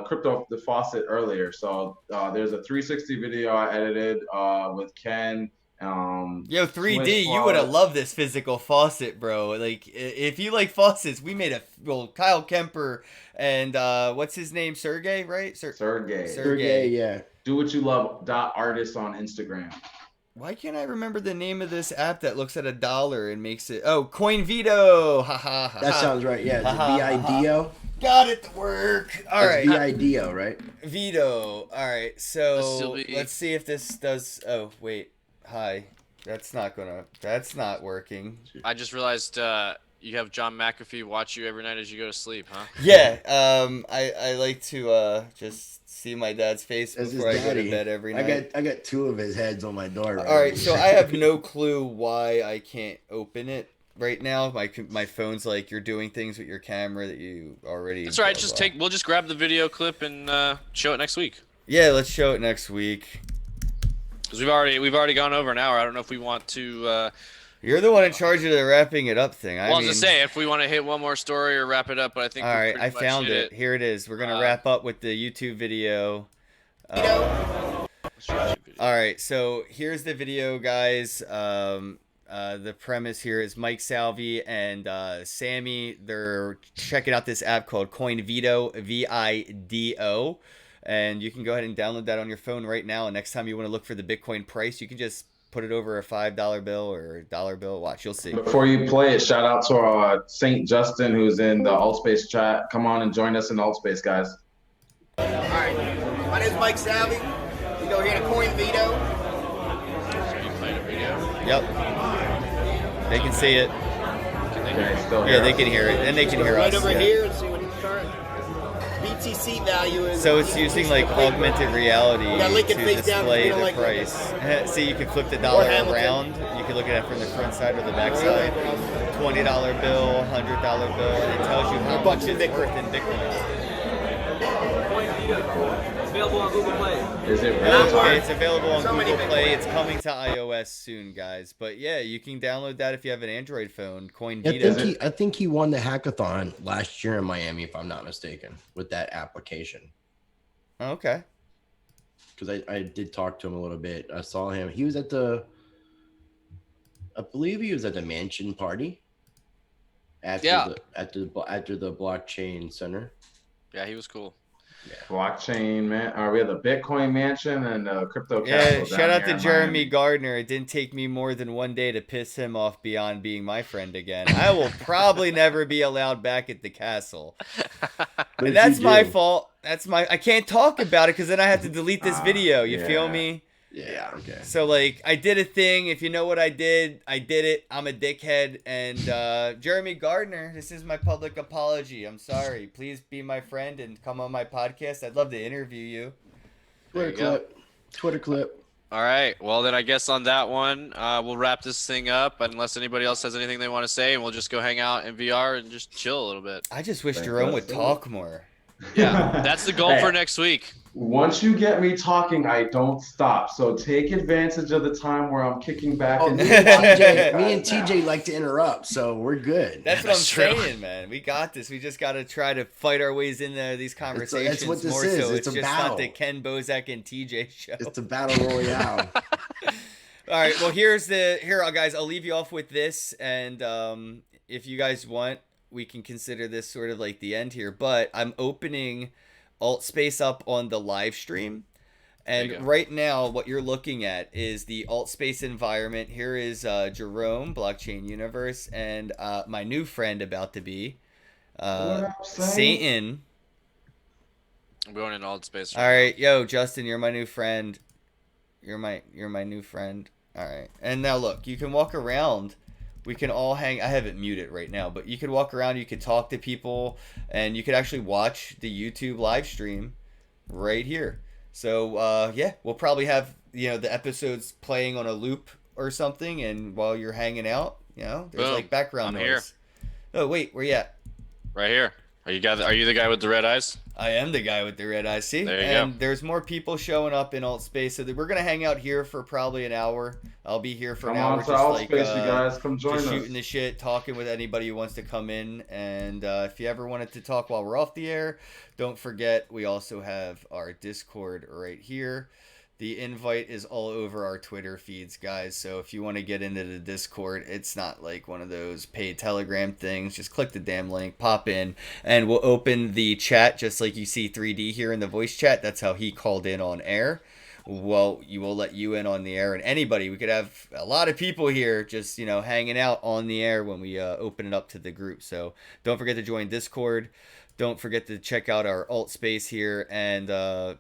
crypto the faucet earlier. So there's a 360 video I edited with Ken. Yo, 3D, you would have loved this physical faucet, bro. Like, if you like faucets, we made Kyle Kemper and what's his name, Sergey, right? Sergey, yeah. Do what you love. .artist on Instagram. Why can't I remember the name of this app that looks at $1 and makes it? Oh, CoinVito. Ha ha ha. That sounds right. Yeah, it's VIDO. Got it to work. All right. VIDO, right? Vito. All right. So let's see if this does. Oh wait. Hi. That's not working. I just realized you have John McAfee watch you every night as you go to sleep, huh? Yeah. I like to just see my dad's face before I go to bed every night. I got 2 of his heads on my door. All right. So I have no clue why I can't open it right now. My phone's like, you're doing things with your camera that you already. That's right. We'll just grab the video clip and show it next week. Yeah, let's show it next week. Because we've already gone over an hour. I don't know if we want to. You're the one in charge of the wrapping it up thing. I was gonna say if we want to hit one more story or wrap it up, but I think. All right, I found it. Here it is. We're gonna wrap up with the YouTube video. All right, so here's the video, guys. The premise here is Mike Salvi and Sammy. They're checking out this app called CoinVito, VIDO. And you can go ahead and download that on your phone right now. And next time you want to look for the Bitcoin price, you can just put it over a $5 bill or a dollar bill. Watch, you'll see. Before you play it, shout out to Saint Justin, who's in the Altspace chat. Come on and join us in Altspace, guys. All right, my name is Mike Salvi. You go here to CoinVito. Yep. They can see it. Yeah, they can hear it. And they can hear us. Right over here and see what the current BTC value is. So it's using like augmented reality to display the like price. See, you can flip the dollar around. You can look at it from the front side or the back side. $20 bill, $100 bill, and it tells you how much it's worth in Bitcoin. Available on Google Play. Is it really? It's available on Google Play. It's coming to iOS soon, guys. But yeah, you can download that if you have an Android phone. CoinVito. I think he won the hackathon last year in Miami, if I'm not mistaken, with that application. Okay. Because I did talk to him a little bit. I saw him. He was at I believe he was at the mansion party. After the blockchain center. Yeah, he was cool. Yeah. Blockchain, man. We have the Bitcoin mansion and crypto. Yeah, shout out to Jeremy Gardner. It didn't take me more than one day to piss him off beyond being my friend again. I will probably never be allowed back at the castle. And that's my fault. I can't talk about it because then I have to delete this video. You feel me? Yeah, okay. So, like, I did a thing. If you know what I did it. I'm a dickhead. And Jeremy Gardner, this is my public apology. I'm sorry. Please be my friend and come on my podcast. I'd love to interview you. Twitter clip. All right. Well, then I guess on that one, we'll wrap this thing up unless anybody else has anything they want to say, and we'll just go hang out in VR and just chill a little bit. I just wish Jerome would talk more. Yeah, that's the goal for next week. Once you get me talking, I don't stop. So take advantage of the time where I'm kicking back. Me and TJ like to interrupt, so we're good. That's what I'm saying, man. We got this. We just got to try to fight our ways into these conversations. That's what this more is. So it's just battle. not the Ken Bozak and TJ show. It's a battle royale. All right. Well, here, guys. I'll leave you off with this, and if you guys want, we can consider this sort of like the end here. But I'm opening Altspace up on the live stream, and right now what you're looking at is the Altspace environment. Here is Jerome, Blockchain Universe, and my new friend about to be Satan. I'm going in Altspace. All right, yo, Justin, you're my new friend. You're my new friend. All right, and now look, you can walk around. We can all hang. I have it muted right now, but you can walk around. You can talk to people, and you can actually watch the YouTube live stream right here. So yeah, we'll probably have the episodes playing on a loop or something, and while you're hanging out, there's like background noise. Here. Oh wait, where you at? Right here. Are you the guy with the red eyes? I am the guy with the red eyes. See, there you and go. There's more people showing up in alt space, so we're gonna hang out here for probably an hour. I'll be here for an hour, Come on to alt space, you guys. Come join just us. shooting the shit, talking with anybody who wants to come in. And if you ever wanted to talk while we're off the air, don't forget we also have our Discord right here. The invite is all over our Twitter feeds, guys. So if you want to get into the Discord, it's not like one of those paid Telegram things. Just click the damn link, pop in, and we'll open the chat just like you see 3D here in the voice chat. That's how he called in on air. Well, you will let you in on the air, and anybody. We could have a lot of people here just, hanging out on the air when we open it up to the group. So don't forget to join Discord. Don't forget to check out our alt space here and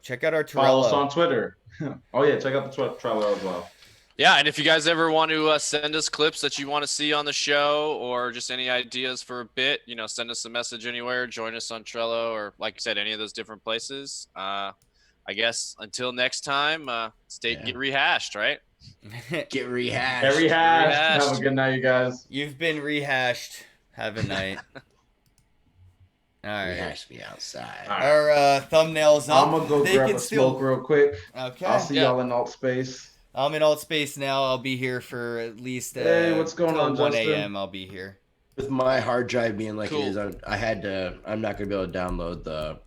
check out our Trello. Follow us on Twitter. Oh yeah, check out the Trello as well. Yeah, and if you guys ever want to send us clips that you want to see on the show or just any ideas for a bit, send us a message anywhere. Join us on Trello or, like I said, any of those different places. I guess until next time, get rehashed, right? Get rehashed. Get rehashed. Have a good night, you guys. You've been rehashed. Have a night. All right. Rehash me outside. Our thumbnails up. I'm gonna go grab a smoke real quick. Okay. I'll see y'all in alt space. I'm in alt space now. I'll be here for at least what's going on, 1 Justin? a.m. I'll be here. With my hard drive being like Cool. it is, I'm not gonna be able to download the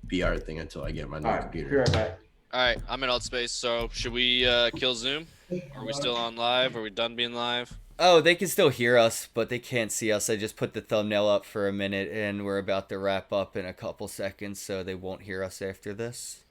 VR thing until I get my new computer. Be right back. All right, I'm in alt space. So should we kill Zoom? Are we still on live? Are we done being live? Oh, they can still hear us, but they can't see us. I just put the thumbnail up for a minute, and we're about to wrap up in a couple seconds, so they won't hear us after this.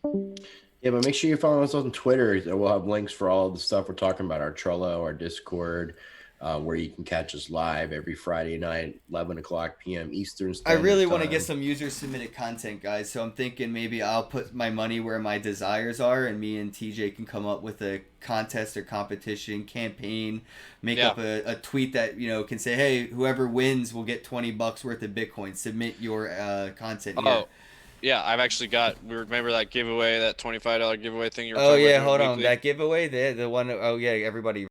Yeah, but make sure you follow us on Twitter. We'll have links for all of the stuff we're talking about, our Trello, our Discord, where you can catch us live every Friday night, 11 o'clock p.m. Eastern I Standard really want to Time. get some user-submitted content, guys, so I'm thinking maybe I'll put my money where my desires are, and me and TJ can come up with a contest or competition, campaign, make up a tweet that, can say, hey, whoever wins will get $20 worth of Bitcoin. Submit your content here. Oh, yeah, I've actually got. Remember that giveaway, that $25 giveaway thing you were Oh talking yeah, about? hold on. Weekly? That giveaway, the one. Oh yeah, everybody